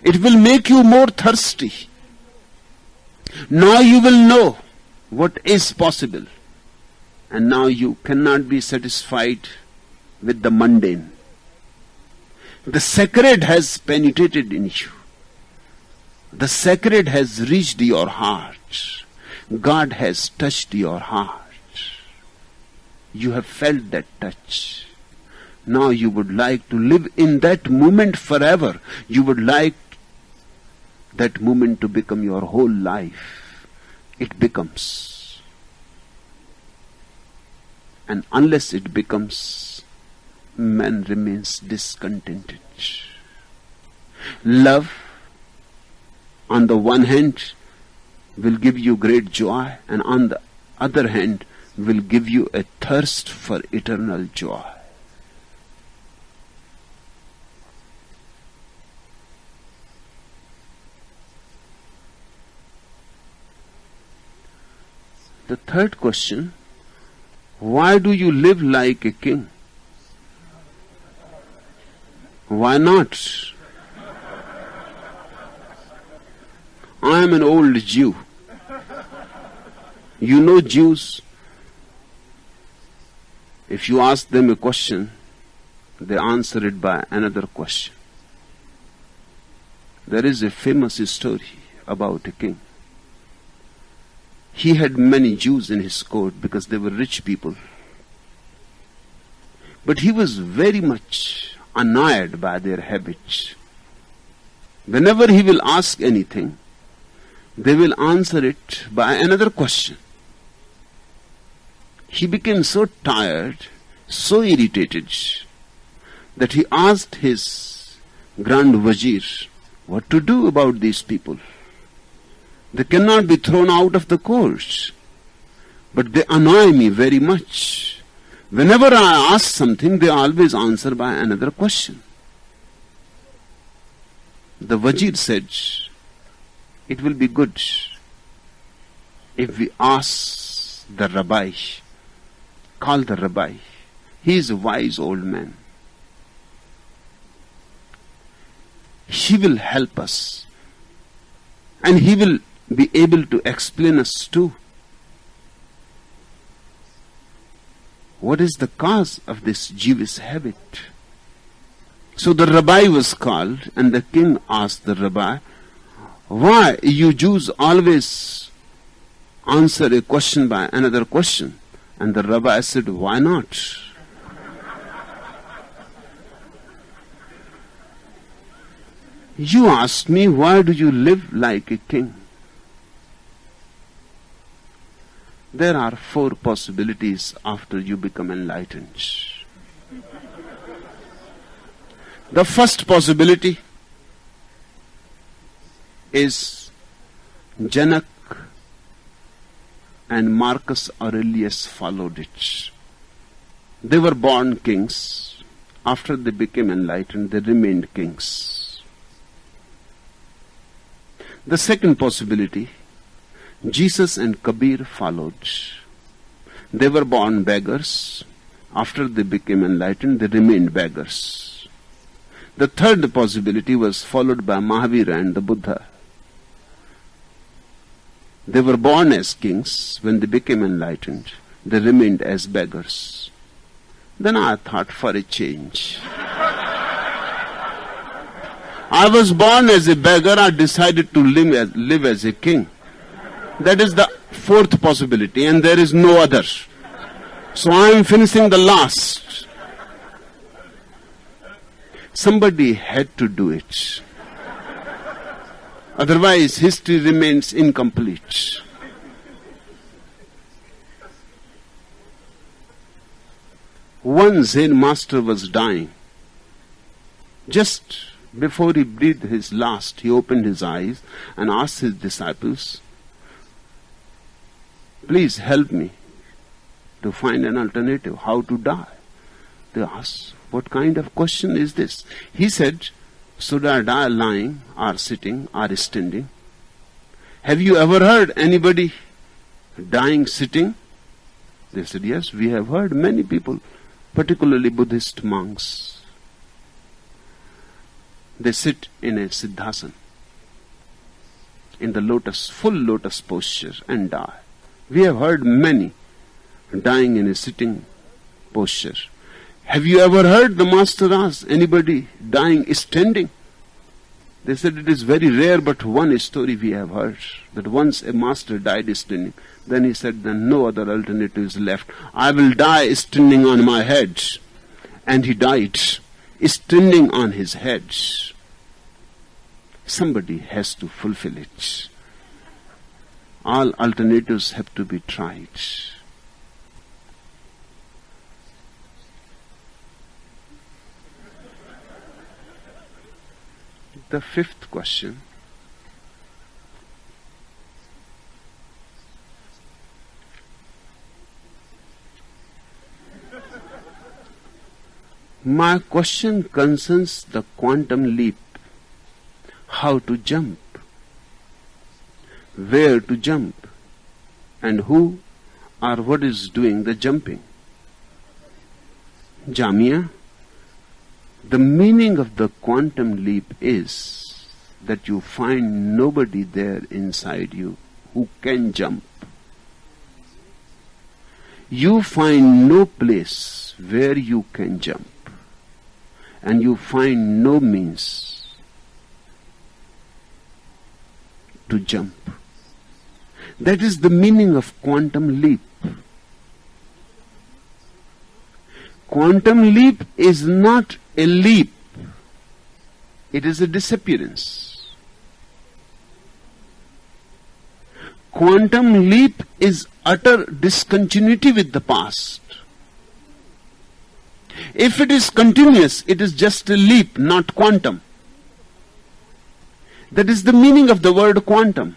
It will make you more thirsty. Now you will know what is possible. And now you cannot be satisfied with the mundane. The sacred has penetrated in you. The sacred has reached your heart. God has touched your heart. You have felt that touch. Now you would like to live in that moment forever. You would like that moment to become your whole life. It becomes. And unless it becomes, man remains discontented. Love, on the one hand, will give you great joy, and on the other hand, will give you a thirst for eternal joy. The third question, why do you live like a king? Why not? I am an old Jew. You know Jews, if you ask them a question, they answer it by another question. There is a famous story about a king. He had many Jews in his court because they were rich people. But he was very much annoyed by their habits. Whenever he will ask anything, they will answer it by another question. He became so tired, so irritated, that he asked his Grand Wazir what to do about these people. They cannot be thrown out of the court, but they annoy me very much. Whenever I ask something, they always answer by another question. The Wazir said, it will be good if we ask the Rabbi, call the Rabbi. He is a wise old man. He will help us, and he will be able to explain us too. What is the cause of this Jewish habit? So the Rabbi was called, and the king asked the Rabbi, why you Jews always answer a question by another question? And the Rabbi said, why not? You asked me, why do you live like a king? There are 4 possibilities after you become enlightened. The first possibility is Janak and Marcus Aurelius followed it. They were born kings. After they became enlightened, they remained kings. The second possibility, Jesus and Kabir followed. They were born beggars. After they became enlightened, they remained beggars. The third possibility was followed by Mahavira and the Buddha. They were born as kings. When they became enlightened, they remained as beggars. Then I thought, for a change, I was born as a beggar. I decided to live as a king. That is the fourth possibility, and there is no other. So I am finishing the last. Somebody had to do it. Otherwise, history remains incomplete. One Zen master was dying. Just before he breathed his last, he opened his eyes and asked his disciples, please help me to find an alternative, how to die. They asked, what kind of question is this? He said, should I die lying or sitting or standing? Have you ever heard anybody dying sitting? They said, yes, we have heard many people, particularly Buddhist monks. They sit in a siddhasana, in the full lotus posture, and die. We have heard many dying in a sitting posture. Have you ever heard, the master asked, anybody dying standing? They said it is very rare, but one story we have heard, that once a master died standing. Then he said, then no other alternative is left. I will die standing on my head. And he died standing on his head. Somebody has to fulfill it. All alternatives have to be tried. The fifth question. My question concerns the quantum leap. How to jump, where to jump, and who or what is doing the jumping. Jamia, the meaning of the quantum leap is that you find nobody there inside you who can jump. You find no place where you can jump, and you find no means to jump. That is the meaning of quantum leap. Quantum leap is not a leap. It is a disappearance. Quantum leap is utter discontinuity with the past. If it is continuous, it is just a leap, not quantum. That is the meaning of the word quantum.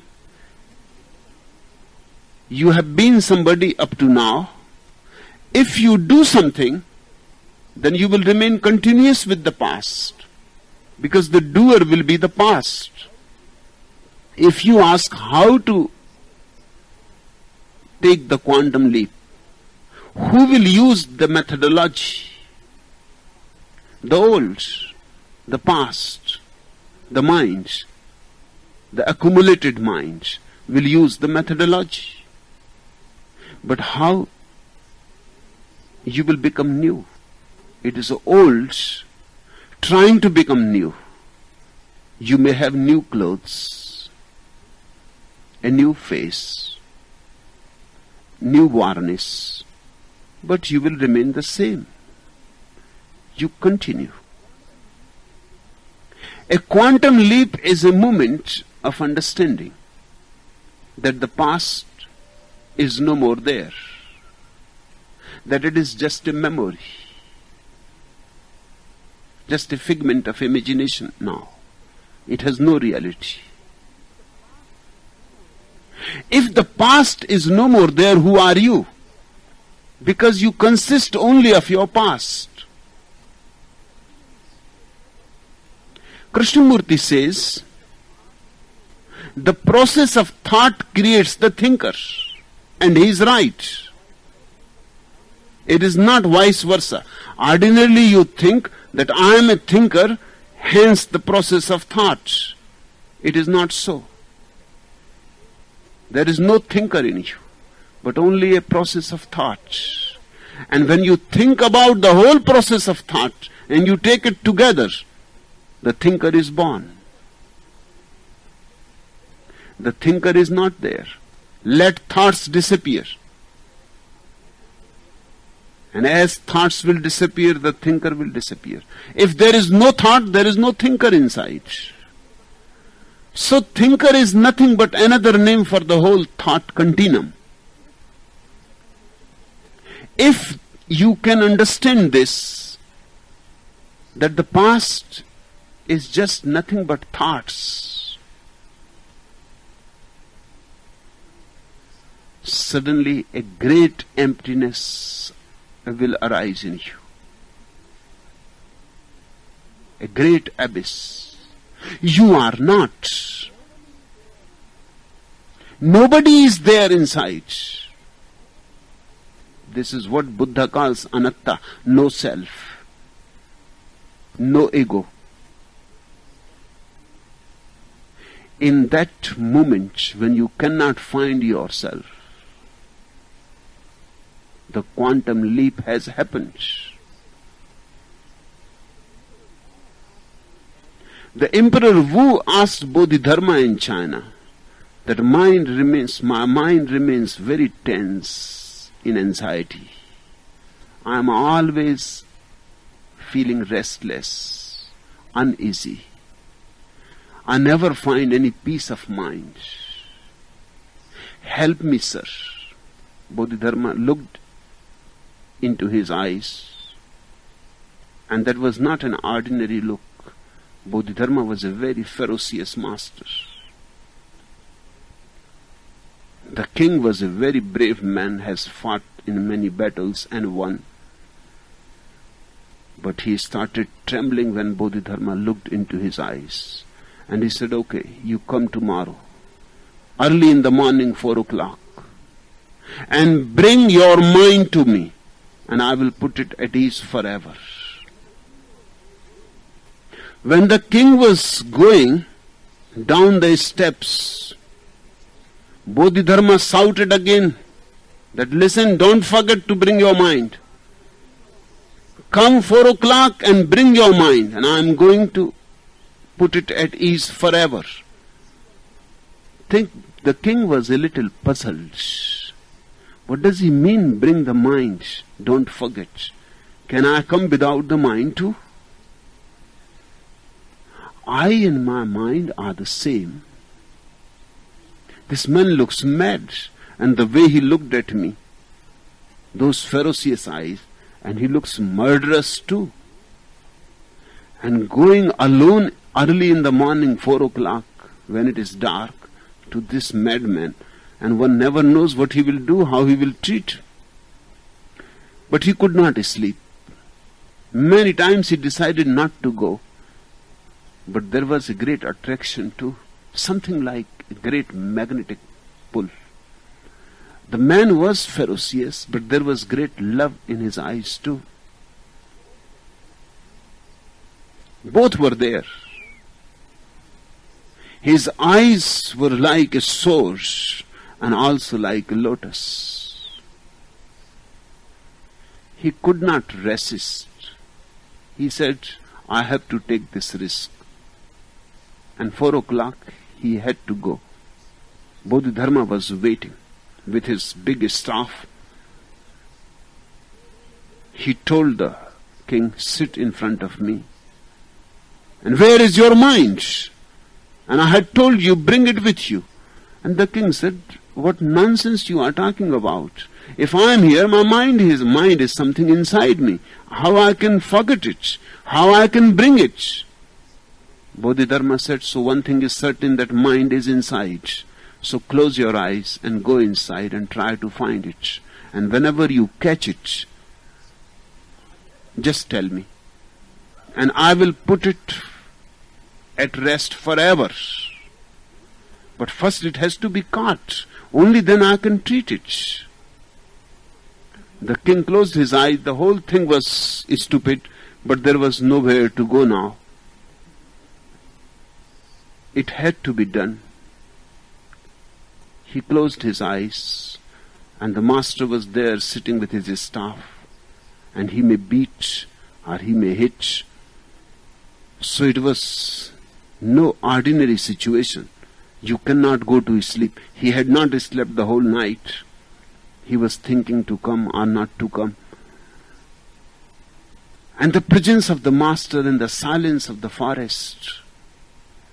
You have been somebody up to now. If you do something, then you will remain continuous with the past, because the doer will be the past. If you ask how to take the quantum leap, who will use the methodology? The old, the past, the mind, the accumulated mind will use the methodology. But how you will become new? It is old trying to become new. You may have new clothes, a new face, new varnish, but you will remain the same. You continue. A quantum leap is a moment of understanding that the past is no more there, that it is just a memory, just a figment of imagination now. It has no reality. If the past is no more there, who are you? Because you consist only of your past. Krishnamurti says, the process of thought creates the thinker, and he is right. It is not vice versa. Ordinarily you think that I am a thinker, hence the process of thought. It is not so. There is no thinker in you, but only a process of thought. And when you think about the whole process of thought and you take it together, the thinker is born. The thinker is not there. Let thoughts disappear. And as thoughts will disappear, the thinker will disappear. If there is no thought, there is no thinker inside. So thinker is nothing but another name for the whole thought continuum. If you can understand this, that the past is just nothing but thoughts, suddenly a great emptiness will arise in you. A great abyss. You are not. Nobody is there inside. This is what Buddha calls anatta, no self, no ego. In that moment when you cannot find yourself, the quantum leap has happened. The Emperor Wu asked Bodhidharma in China that my mind remains very tense in anxiety. I am always feeling restless, uneasy. I never find any peace of mind. Help me, sir. Bodhidharma looked into his eyes, and that was not an ordinary look. Bodhidharma was a very ferocious master. The king was a very brave man, has fought in many battles and won. But he started trembling when Bodhidharma looked into his eyes. And he said, okay, you come tomorrow, early in the morning, 4 o'clock, and bring your mind to me, and I will put it at ease forever. When the king was going down the steps, Bodhidharma shouted again that, listen, don't forget to bring your mind. Come 4 o'clock and bring your mind, and I am going to put it at ease forever. Think The king was a little puzzled. What does he mean, bring the mind? Don't forget. Can I come without the mind too? I and my mind are the same. This man looks mad, and the way he looked at me, those ferocious eyes, and he looks murderous too. And going alone early in the morning, 4 o'clock, when it is dark, to this madman, and one never knows what he will do, how he will treat. But he could not sleep. Many times he decided not to go. But there was a great attraction too, something like a great magnetic pull. The man was ferocious, but there was great love in his eyes too. Both were there. His eyes were like a sword and also like a lotus. He could not resist. He said, I have to take this risk. And 4 o'clock he had to go. Bodhidharma was waiting with his big staff. He told the king, sit in front of me. And where is your mind? And I had told you, bring it with you. And the king said, what nonsense you are talking about. If I am here, my mind is something inside me. How I can forget it? How I can bring it? Bodhidharma said, so one thing is certain, that mind is inside. So close your eyes and go inside and try to find it. And whenever you catch it, just tell me. And I will put it at rest forever. But first it has to be caught. Only then I can treat it. The king closed his eyes. The whole thing was stupid, but there was nowhere to go now. It had to be done. He closed his eyes, and the master was there sitting with his staff, and he may beat or he may hit. So it was no ordinary situation. You cannot go to sleep. He had not slept the whole night. He was thinking to come or not to come. And the presence of the master and the silence of the forest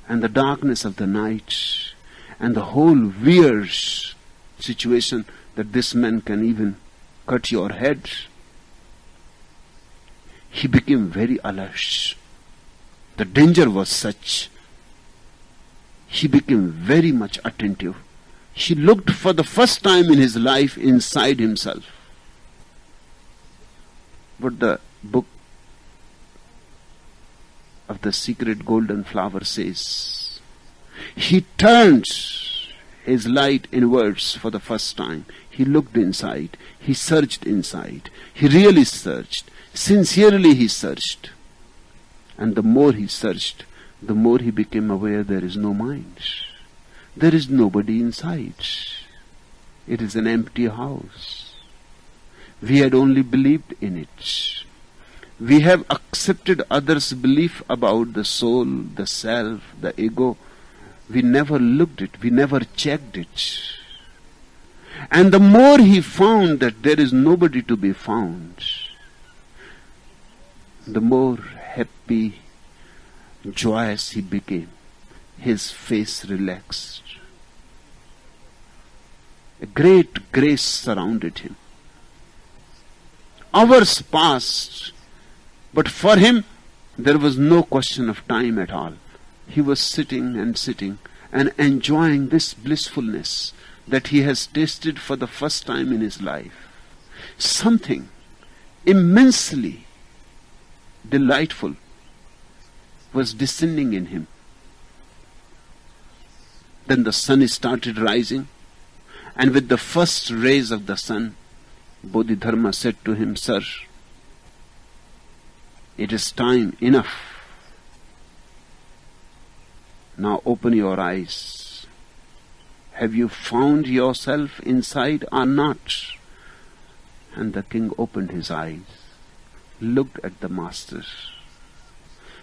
and the darkness of the night and the whole weird situation that this man can even cut your head. He became very alert. The danger was such. He became very much attentive. He looked for the first time in his life inside himself. What the book of the secret golden flower says. He turned his light inwards for the first time. He looked inside. He searched inside. He really searched. Sincerely he searched. And the more he searched, the more he became aware there is no mind. There is nobody inside. It is an empty house. We had only believed in it. We have accepted others' belief about the soul, the self, the ego. We never looked it. We never checked it. And the more he found that there is nobody to be found, the more happy, joyous he became. His face relaxed. A great grace surrounded him. Hours passed, but for him there was no question of time at all. He was sitting and enjoying this blissfulness that he has tasted for the first time in his life. Something immensely delightful was descending in him. Then the sun started rising, and with the first rays of the sun, Bodhidharma said to him, Sir, it is time enough. Now open your eyes. Have you found yourself inside or not? And the king opened his eyes, looked at the master,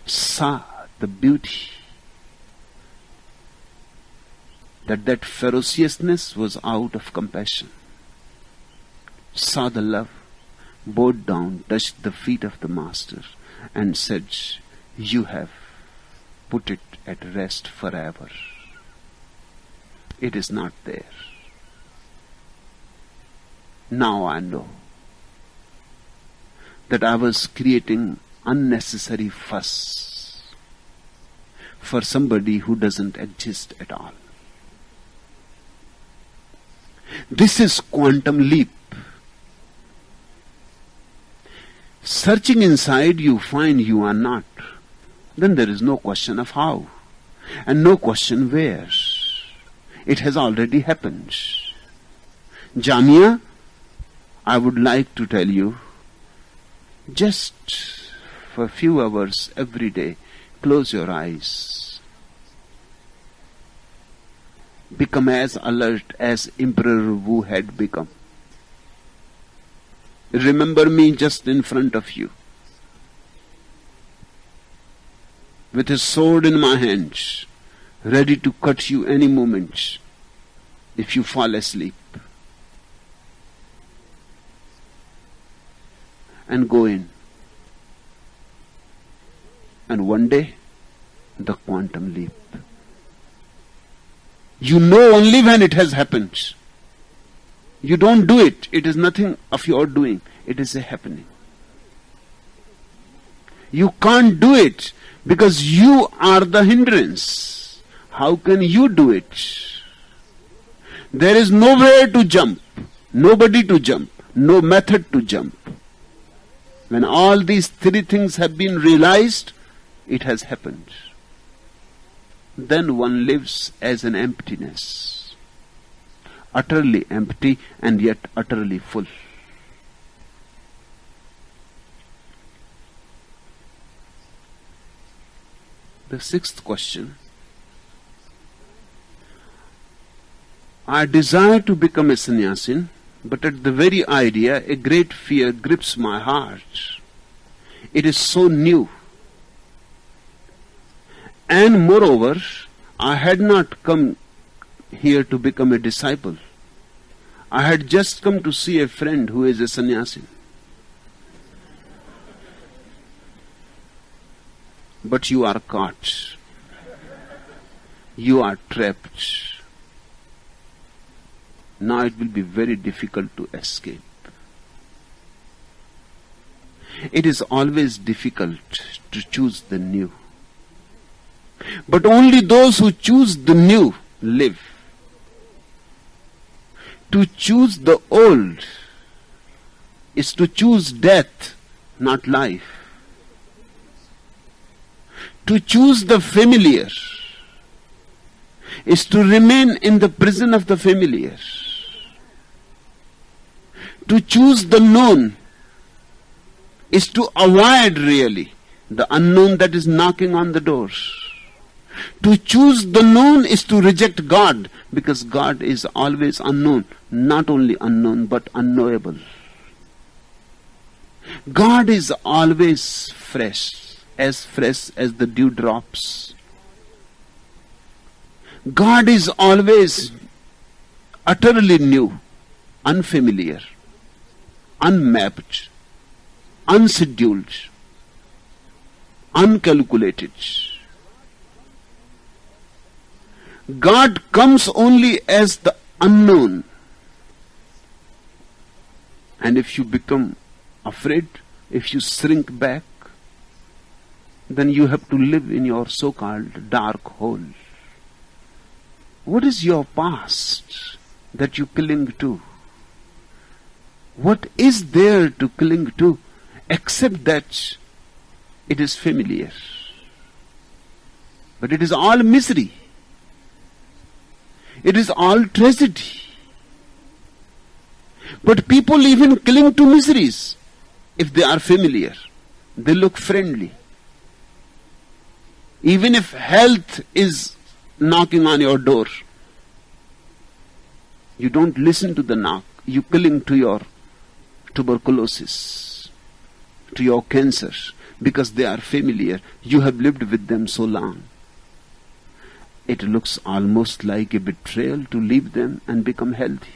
saw the beauty, that ferociousness was out of compassion. Saw the love, bowed down, touched the feet of the Master, and said, "You have put it at rest forever. It is not there. Now I know that I was creating unnecessary fuss for somebody who doesn't exist at all." This is quantum leap. Searching inside, you find you are not. Then there is no question of how, and no question where. It has already happened. Jamia, I would like to tell you, just for a few hours every day, close your eyes. Become as alert as Emperor Wu had become. Remember me just in front of you, with a sword in my hands, ready to cut you any moment if you fall asleep. And go in. And one day, the quantum leap. You know only when it has happened. You don't do it. It is nothing of your doing. It is a happening. You can't do it because you are the hindrance. How can you do it? There is nowhere to jump, nobody to jump, no method to jump. When all these three things have been realized, it has happened. Then one lives as an emptiness, utterly empty and yet utterly full. The sixth question. I desire to become a sannyasin, but at the very idea, a great fear grips my heart. It is so new. And moreover, I had not come here to become a disciple. I had just come to see a friend who is a sannyasin. But you are caught. You are trapped. Now it will be very difficult to escape. It is always difficult to choose the new. But only those who choose the new live. To choose the old is to choose death, not life. To choose the familiar is to remain in the prison of the familiar. To choose the known is to avoid really the unknown that is knocking on the doors. To choose the known is to reject God, because God is always unknown, not only unknown but unknowable. God is always fresh as the dewdrops. God is always utterly new, unfamiliar, unmapped, unscheduled, uncalculated. God comes only as the unknown. And if you become afraid, if you shrink back, then you have to live in your so-called dark hole. What is your past that you cling to? What is there to cling to except that it is familiar? But it is all misery. It is all tragedy. But people even cling to miseries if they are familiar. They look friendly. Even if health is knocking on your door, you don't listen to the knock. You cling to your tuberculosis, to your cancer, because they are familiar. You have lived with them so long. it looks almost like a betrayal to leave them and become healthy.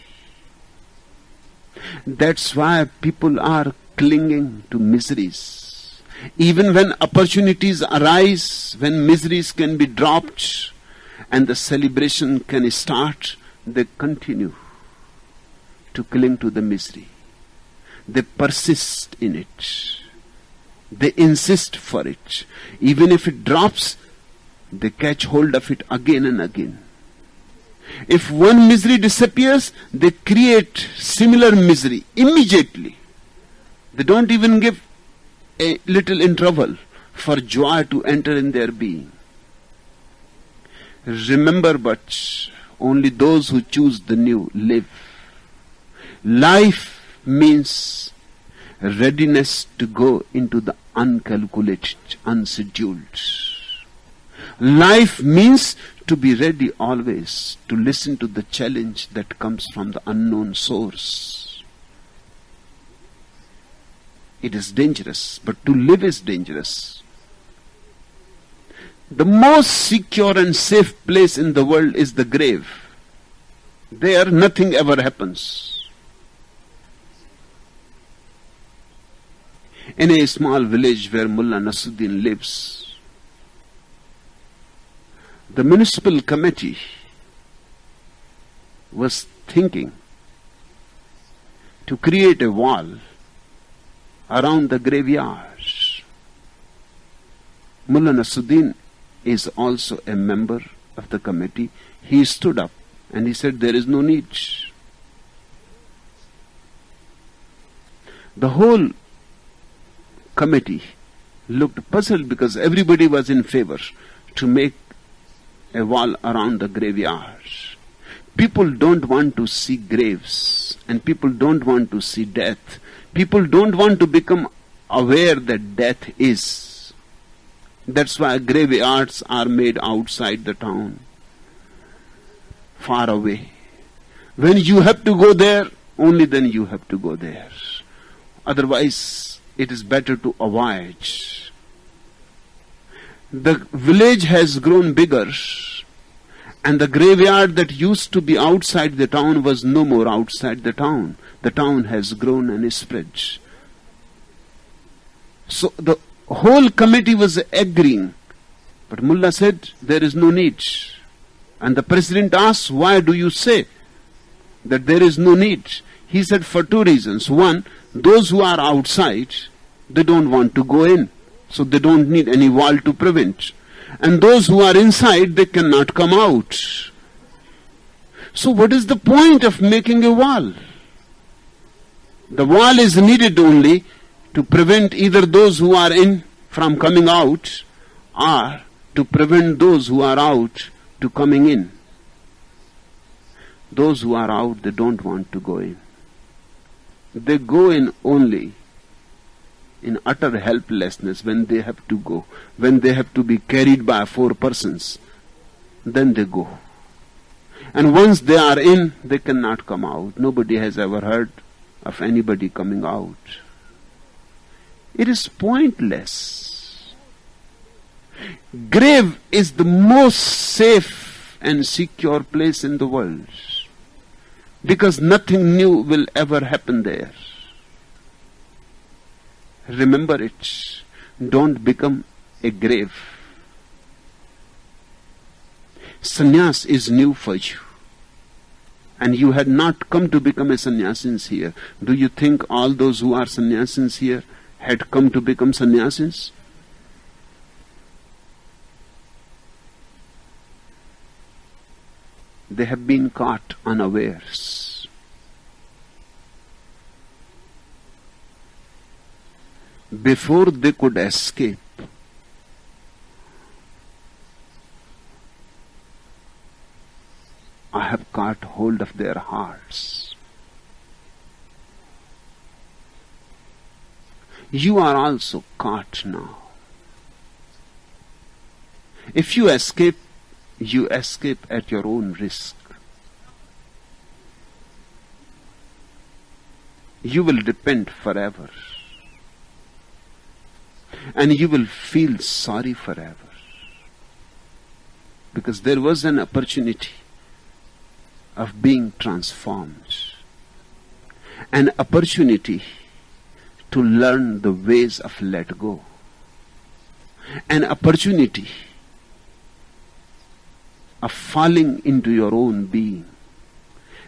That's why people are clinging to miseries. Even when opportunities arise, when miseries can be dropped and the celebration can start, they continue to cling to the misery. They persist in it. They insist for it. Even if it drops, they catch hold of it again and again. If one misery disappears, they create similar misery immediately. They don't even give a little interval for joy to enter in their being. Remember, but only those who choose the new live. Life means readiness to go into the uncalculated, unscheduled. Life means to be ready always to listen to the challenge that comes from the unknown source. It is dangerous, but to live is dangerous. The most secure and safe place in the world is the grave. There nothing ever happens. In a small village where Mullah Nasruddin lives, the municipal committee was thinking to create a wall around the graveyard. Mullah Nasruddin is also a member of the committee. He stood up and he said, there is no need. The whole committee looked puzzled because everybody was in favor to make a wall around the graveyard. People don't want to see graves, and people don't want to see death. People don't want to become aware that death is. That's why graveyards are made outside the town, far away. When you have to go there, only then you have to go there. Otherwise, it is better to avoid. The village has grown bigger, and the graveyard that used to be outside the town was no more outside the town. The town has grown and spread. So the whole committee was agreeing, but Mullah said, there is no need. And the president asked, why do you say that there is no need? He said, for two reasons. One, those who are outside, they don't want to go in, so they don't need any wall to prevent. And those who are inside, they cannot come out. So what is the point of making a wall? The wall is needed only to prevent either those who are in from coming out, or to prevent those who are out to coming in. Those who are out, they don't want to go in. They go in only in utter helplessness when they have to go, when they have to be carried by 4 persons, then they go. And once they are in, they cannot come out. Nobody has ever heard of anybody coming out. It is pointless. Grave is the most safe and secure place in the world, because nothing new will ever happen there. Remember it. Don't become a grave. Sannyas is new for you. And you had not come to become a sannyasins here. Do you think all those who are sannyasins here had come to become sannyasins? They have been caught unawares. Before they could escape, I have caught hold of their hearts. You are also caught now. If you escape at your own risk. You will repent forever. And you will feel sorry forever. because there was an opportunity of being transformed, an opportunity to learn the ways of let go, an opportunity of falling into your own being,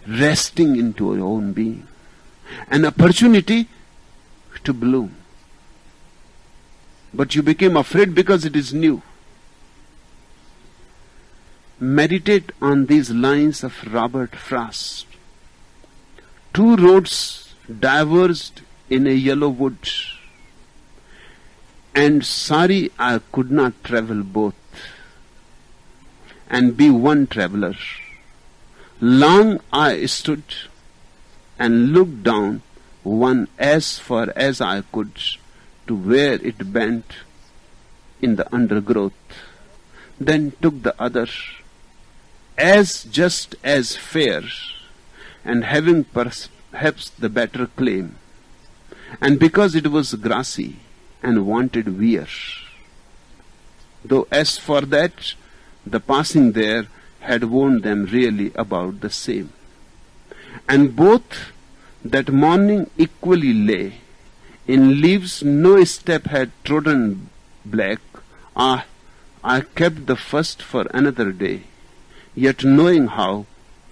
resting into your own being, an opportunity to bloom. But you became afraid because it is new. Meditate on these lines of Robert Frost. Two roads diverged in a yellow wood, and sorry I could not travel both and be one traveler. Long I stood and looked down one as far as I could to where it bent in the undergrowth, then took the other as just as fair, and having perhaps the better claim, and because it was grassy and wanted wear, though as for that the passing there had warned them really about the same. And both that morning equally lay in leaves no step had trodden black. Ah, I kept the first for another day, yet knowing how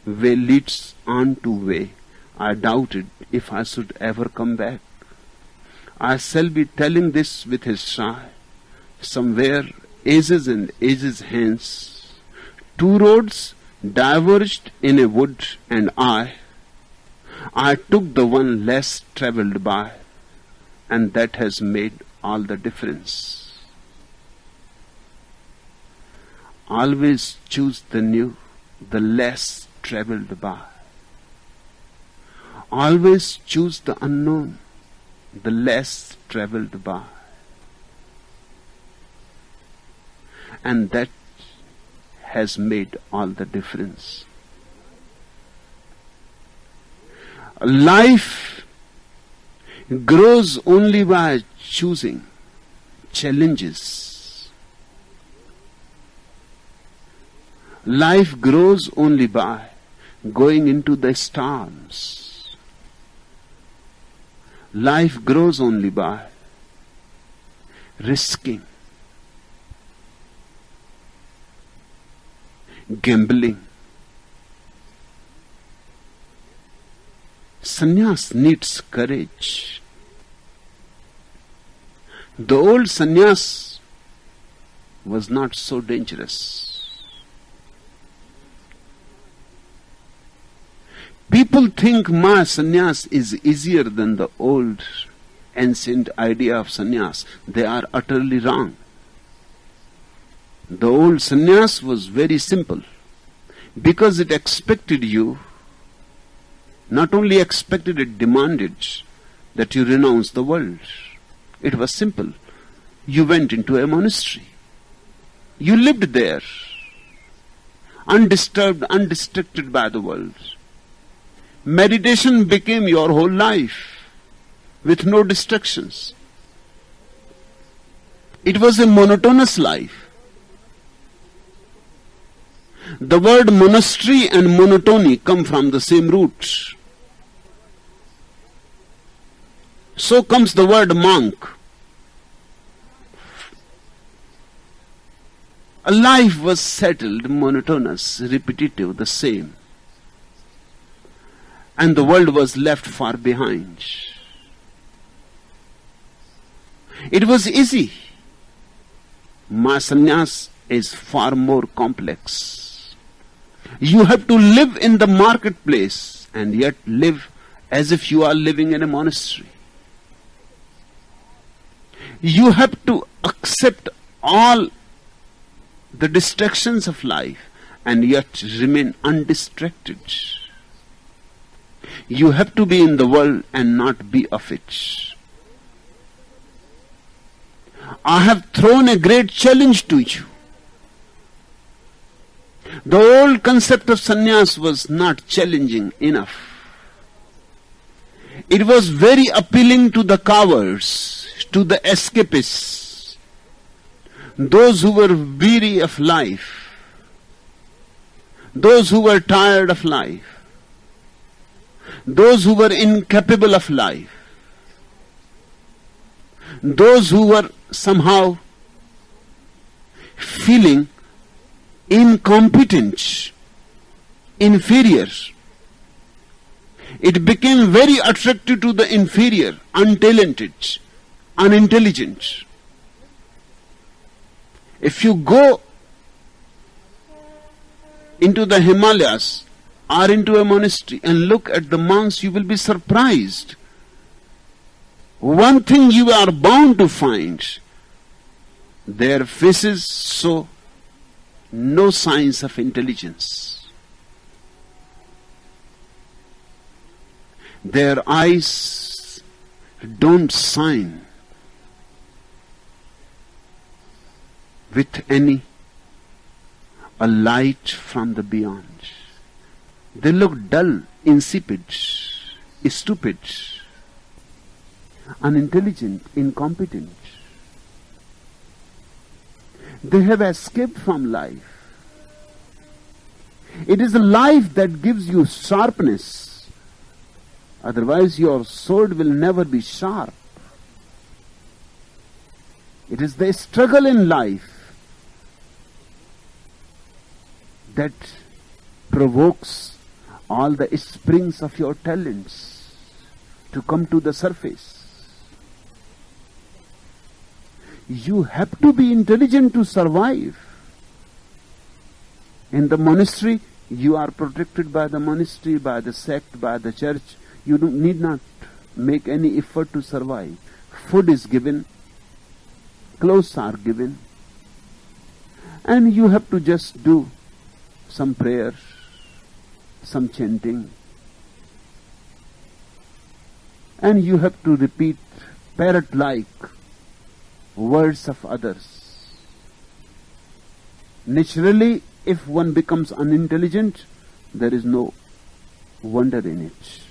way leads on to way, I doubted if I should ever come back. I shall be telling this with a sigh, somewhere ages and ages hence. Two roads diverged in a wood, and I took the one less travelled by, and that has made all the difference. Always choose the new, the less travelled by. Always choose the unknown, the less travelled by. And that has made all the difference. Life grows only by choosing challenges. Life grows only by going into the storms. Life grows only by risking, gambling. Sannyas needs courage. The old sannyas was not so dangerous. People think my sannyas is easier than the old ancient idea of sannyas. They are utterly wrong. The old sannyas was very simple because it expected you, not only expected, it demanded that you renounce the world. It was simple. You went into a monastery. You lived there, undisturbed, undistracted by the world. Meditation became your whole life with no distractions. It was a monotonous life. The word monastery and monotony come from the same root. So comes the word monk. A life was settled, monotonous, repetitive, the same. And the world was left far behind. It was easy. My sannyas is far more complex. You have to live in the marketplace and yet live as if you are living in a monastery. You have to accept all the distractions of life and yet remain undistracted. You have to be in the world and not be of it. I have thrown a great challenge to you. The old concept of sannyas was not challenging enough. It was very appealing to the cowards, to the escapists, those who were weary of life, those who were tired of life, those who were incapable of life, those who were somehow feeling incompetent, inferior. It became very attractive to the inferior, untalented, unintelligent. If you go into the Himalayas or into a monastery and look at the monks, you will be surprised. One thing you are bound to find, their faces show no signs of intelligence. Their eyes don't shine with any a light from the beyond. They look dull, insipid, stupid, unintelligent, incompetent. They have escaped from life. It is a life that gives you sharpness. Otherwise your sword will never be sharp. It is the struggle in life that provokes all the springs of your talents to come to the surface. You have to be intelligent to survive. In the monastery, you are protected by the monastery, by the sect, by the church. You need not make any effort to survive. Food is given, clothes are given, and you have to just do some prayer, some chanting, and you have to repeat parrot-like words of others. Naturally, if one becomes unintelligent, there is no wonder in it.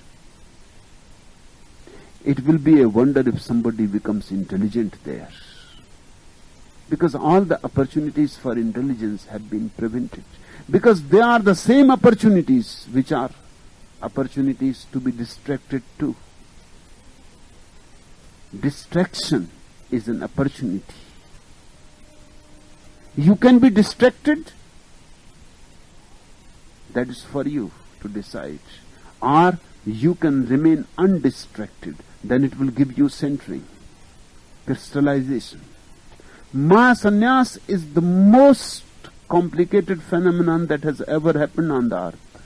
It will be a wonder if somebody becomes intelligent there, because all the opportunities for intelligence have been prevented, because they are the same opportunities which are opportunities to be distracted too. Distraction is an opportunity. You can be distracted, that is for you to decide, or you can remain undistracted, then it will give you centering, crystallization. Maya sannyas is the most complicated phenomenon that has ever happened on the earth.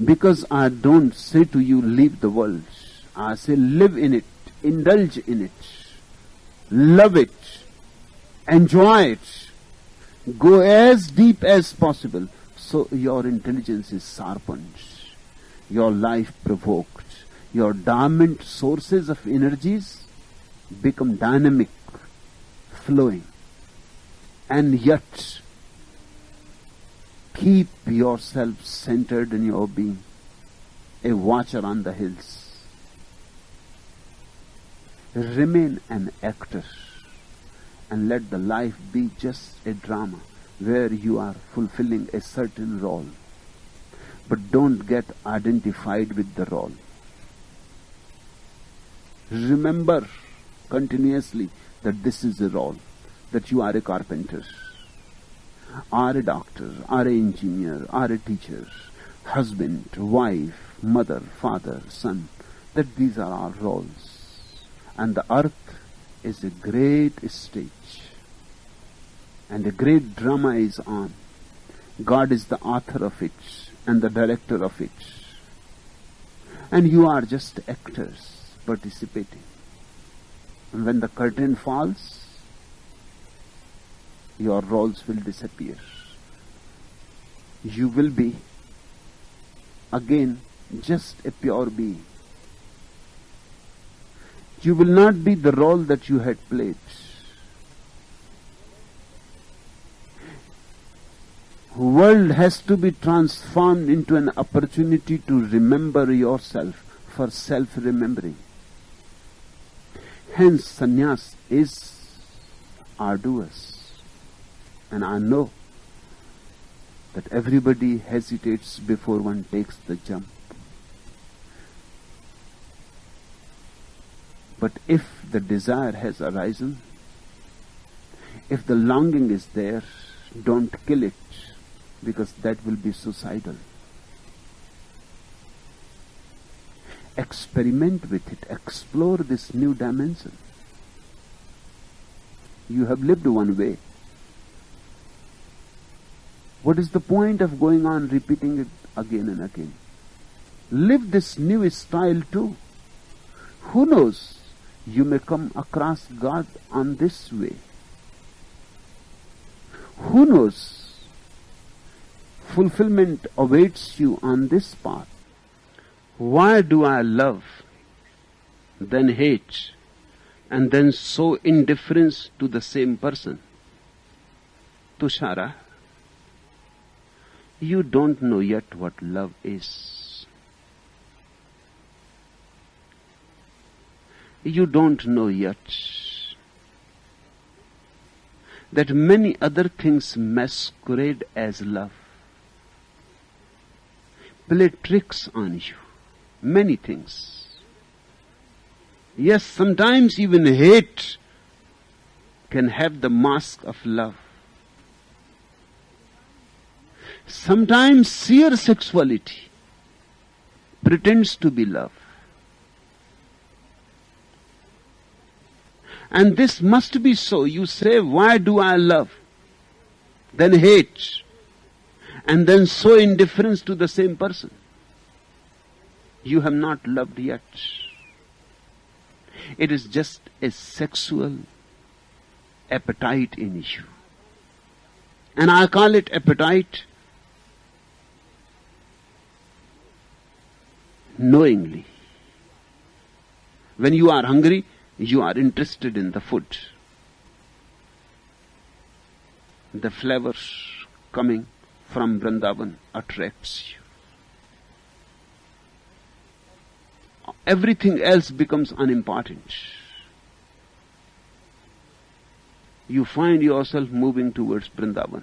Because I don't say to you, leave the world. I say, live in it, indulge in it, love it, enjoy it, go as deep as possible, so your intelligence is sharpened, your life provoked, your dormant sources of energies become dynamic, flowing, and yet keep yourself centered in your being, a watcher on the hills. Remain an actor and let the life be just a drama where you are fulfilling a certain role. But don't get identified with the role. Remember continuously that this is a role, that you are a carpenter, or a doctor, or an engineer, or a teacher, husband, wife, mother, father, son, that these are our roles. And the earth is a great stage, and a great drama is on. God is the author of it and the director of it, and you are just actors participating. And when the curtain falls, your roles will disappear. You will be again just a pure being. You will not be the role that you had played. World has to be transformed into an opportunity to remember yourself, for self-remembering. Hence, sannyas is arduous. And I know that everybody hesitates before one takes the jump. But if the desire has arisen, if the longing is there, don't kill it, because that will be suicidal. Experiment with it, explore this new dimension. You have lived one way. What is the point of going on repeating it again and again? Live this new style too. Who knows? You may come across God on this way. Who knows? Fulfillment awaits you on this path. Why do I love, then hate, and then show indifference to the same person? Tushara, you don't know yet what love is. You don't know yet that many other things masquerade as love, play tricks on you, many things. Yes, sometimes even hate can have the mask of love. Sometimes sheer sexuality pretends to be love. And this must be so. You say, why do I love? Then hate. And then show indifference to the same person. You have not loved yet. It is just a sexual appetite in you. And I call it appetite knowingly. When you are hungry, you are interested in the food. The flavors coming from Vrindavan attracts you. Everything else becomes unimportant. You find yourself moving towards Vrindavan.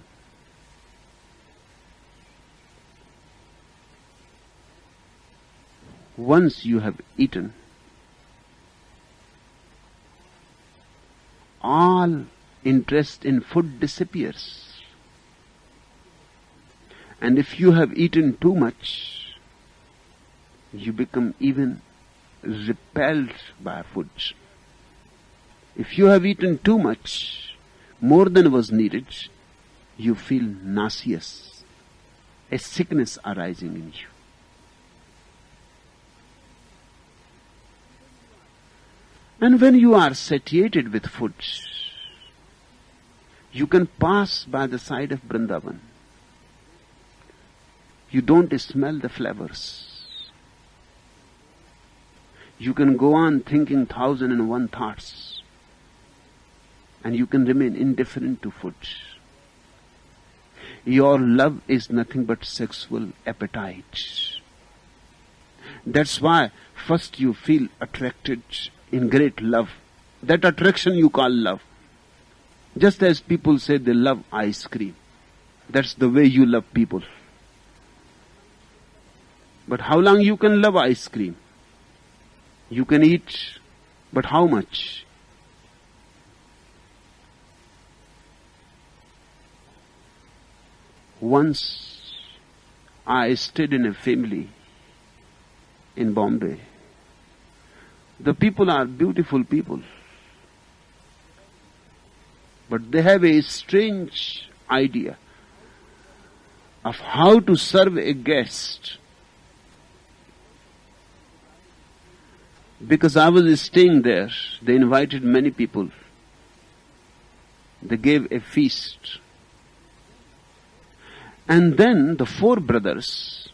Once you have eaten, all interest in food disappears. And if you have eaten too much, you become even repelled by food. If you have eaten too much, more than was needed, you feel nauseous, a sickness arising in you. And when you are satiated with food, you can pass by the side of Vrindavan. You don't smell the flavors. You can go on thinking 1001 thoughts, and you can remain indifferent to food. Your love is nothing but sexual appetite. That's why first you feel attracted in great love. That attraction you call love. Just as people say they love ice cream. That's the way you love people. But how long you can love ice cream? You can eat, but how much? Once I stayed in a family in Bombay. The people are beautiful people, but they have a strange idea of how to serve a guest. Because I was staying there, they invited many people. They gave a feast. And then the four brothers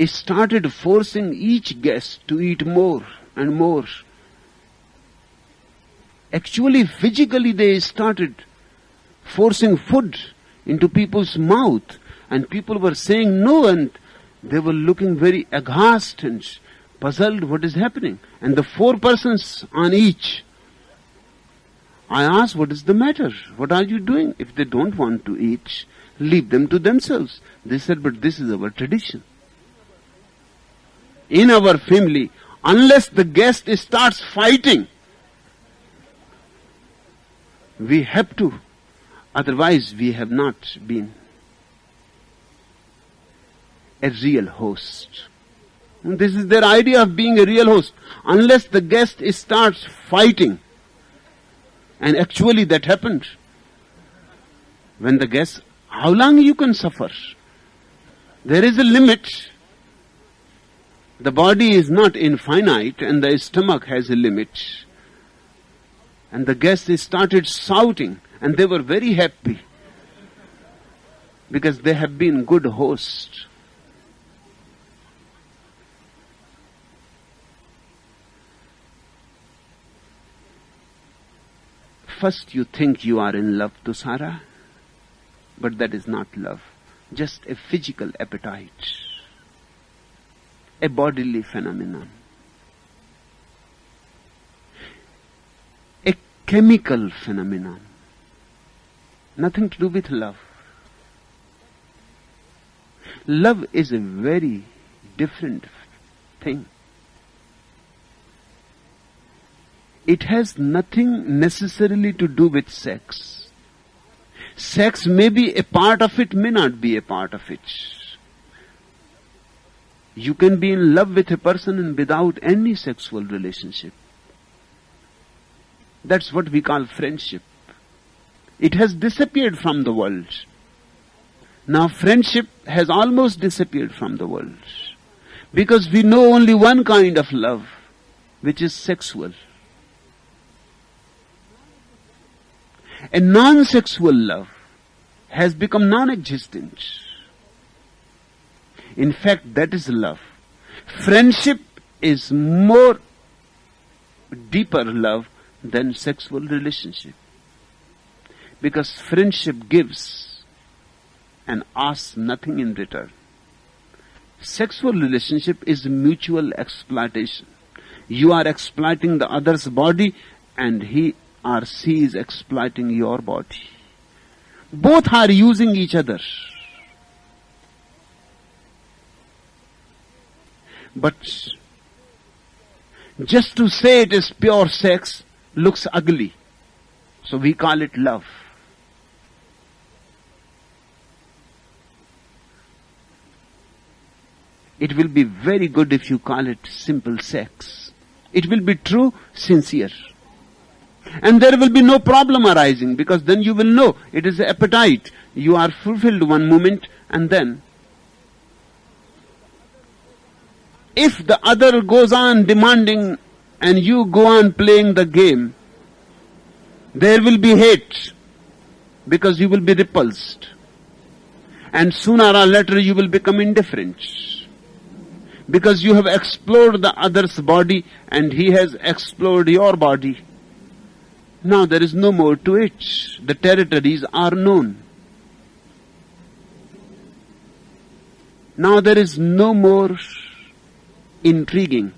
started forcing each guest to eat more and more. Actually, physically they started forcing food into people's mouth, and people were saying no, and they were looking very aghast and puzzled what is happening. And the four persons on each, I asked, what is the matter? What are you doing? If they don't want to eat, Leave them to themselves. They said, but this is our tradition. In our family, unless the guest starts fighting, we have to. Otherwise, we have not been a real host. And this is their idea of being a real host. Unless the guest starts fighting, and actually that happened. When the guest, how long you can suffer? There is a limit. The body is not infinite and the stomach has a limit. And the guests started shouting and they were very happy because they have been good hosts. First you think you are in love, Tusara, but that is not love. Just a physical appetite, a bodily phenomenon, a chemical phenomenon, nothing to do with love. Love is a very different thing. It has nothing necessarily to do with sex. Sex may be a part of it, may not be a part of it. You can be in love with a person and without any sexual relationship. That's what we call friendship. It has disappeared from the world. Now friendship has almost disappeared from the world. Because we know only one kind of love, which is sexual. A non-sexual love has become non-existent. In fact, that is love. Friendship is more deeper love than sexual relationship. Because friendship gives and asks nothing in return. Sexual relationship is mutual exploitation. You are exploiting the other's body and he or she is exploiting your body. Both are using each other. But just to say it is pure sex looks ugly. So we call it love. It will be very good if you call it simple sex. It will be true, sincere. And there will be no problem arising because then you will know it is appetite. You are fulfilled one moment and then if the other goes on demanding and you go on playing the game, there will be hate because you will be repulsed. And sooner or later you will become indifferent because you have explored the other's body and he has explored your body. Now there is no more to it. The territories are known. Now there is no more intriguing,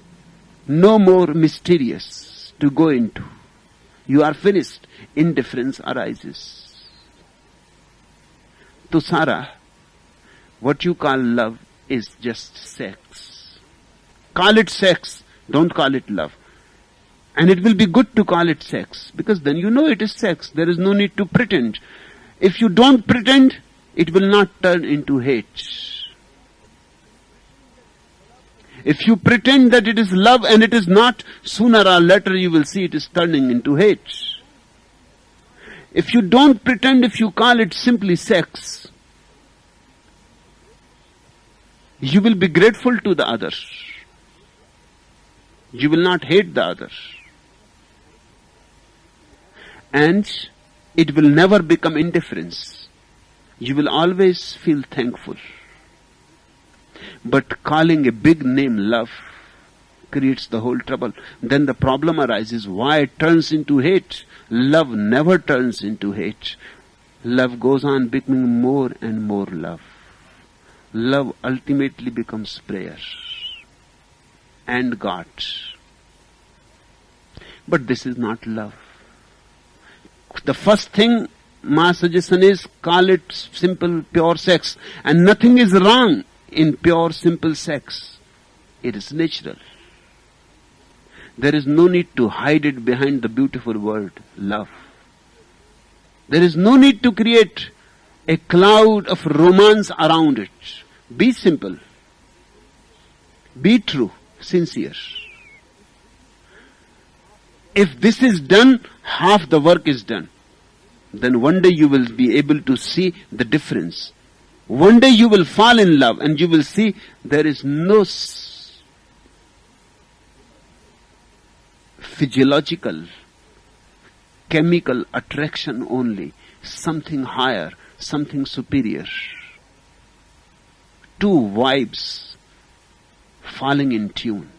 no more mysterious to go into. You are finished. Indifference arises. Tusara, what you call love is just sex. Call it sex, don't call it love. And it will be good to call it sex, because then you know it is sex. There is no need to pretend. If you don't pretend, it will not turn into hate. If you pretend that it is love and it is not, sooner or later you will see it is turning into hate. If you don't pretend, if you call it simply sex, you will be grateful to the other. You will not hate the other. And it will never become indifference. You will always feel thankful. But calling a big name love creates the whole trouble. Then the problem arises, why it turns into hate? Love never turns into hate. Love goes on becoming more and more love. Love ultimately becomes prayer and God. But this is not love. The first thing my suggestion is call it simple, pure sex. And nothing is wrong in pure, simple sex. It is natural. There is no need to hide it behind the beautiful word, love. There is no need to create a cloud of romance around it. Be simple. Be true, sincere. If this is done, half the work is done. Then one day you will be able to see the difference. One day you will fall in love and you will see there is no physiological, chemical attraction only. Something higher, something superior. Two vibes falling in tune.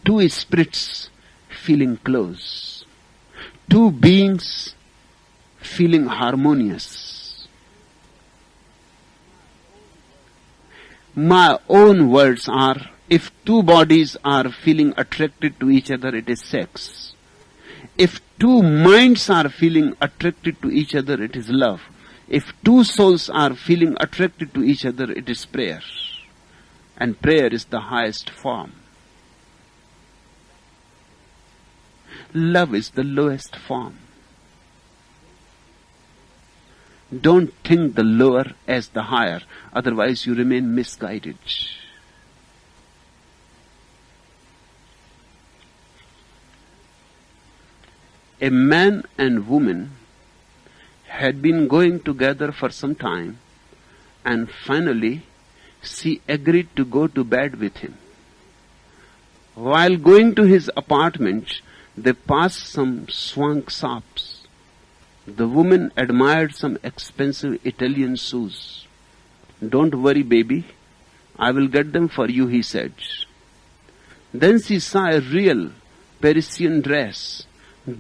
Two spirits feeling close. Two beings feeling harmonious. My own words are, if two bodies are feeling attracted to each other, it is sex. If two minds are feeling attracted to each other, it is love. If two souls are feeling attracted to each other, it is prayer. And prayer is the highest form. Love is the lowest form. Don't think the lower as the higher, otherwise you remain misguided. A man and woman had been going together for some time, and finally she agreed to go to bed with him. While going to his apartment, they passed some swank shops. The woman admired some expensive Italian shoes. "Don't worry, baby, I will get them for you," he said. Then she saw a real Parisian dress.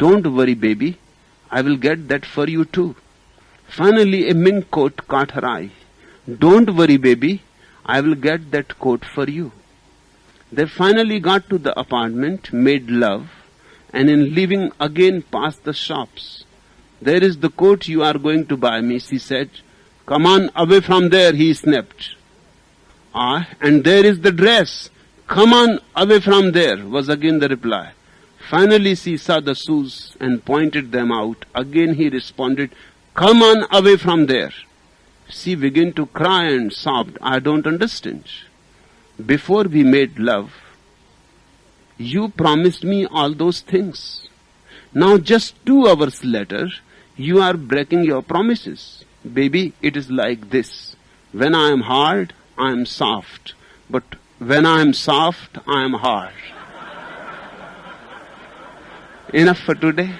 "Don't worry, baby, I will get that for you too." Finally, a mink coat caught her eye. "Don't worry, baby, I will get that coat for you." They finally got to the apartment, made love, and in leaving again passed the shops. "There is the coat you are going to buy me," she said. "Come on, away from there," he snapped. "Ah, and there is the dress. Come on, away from there," was again the reply. Finally she saw the shoes and pointed them out. Again he responded, "Come on, away from there." She began to cry and sobbed, "I don't understand. Before we made love, you promised me all those things. Now just 2 hours later, you are breaking your promises. Baby, it is like this. When I am hard, I am soft. But when I am soft, I am hard." Enough for today.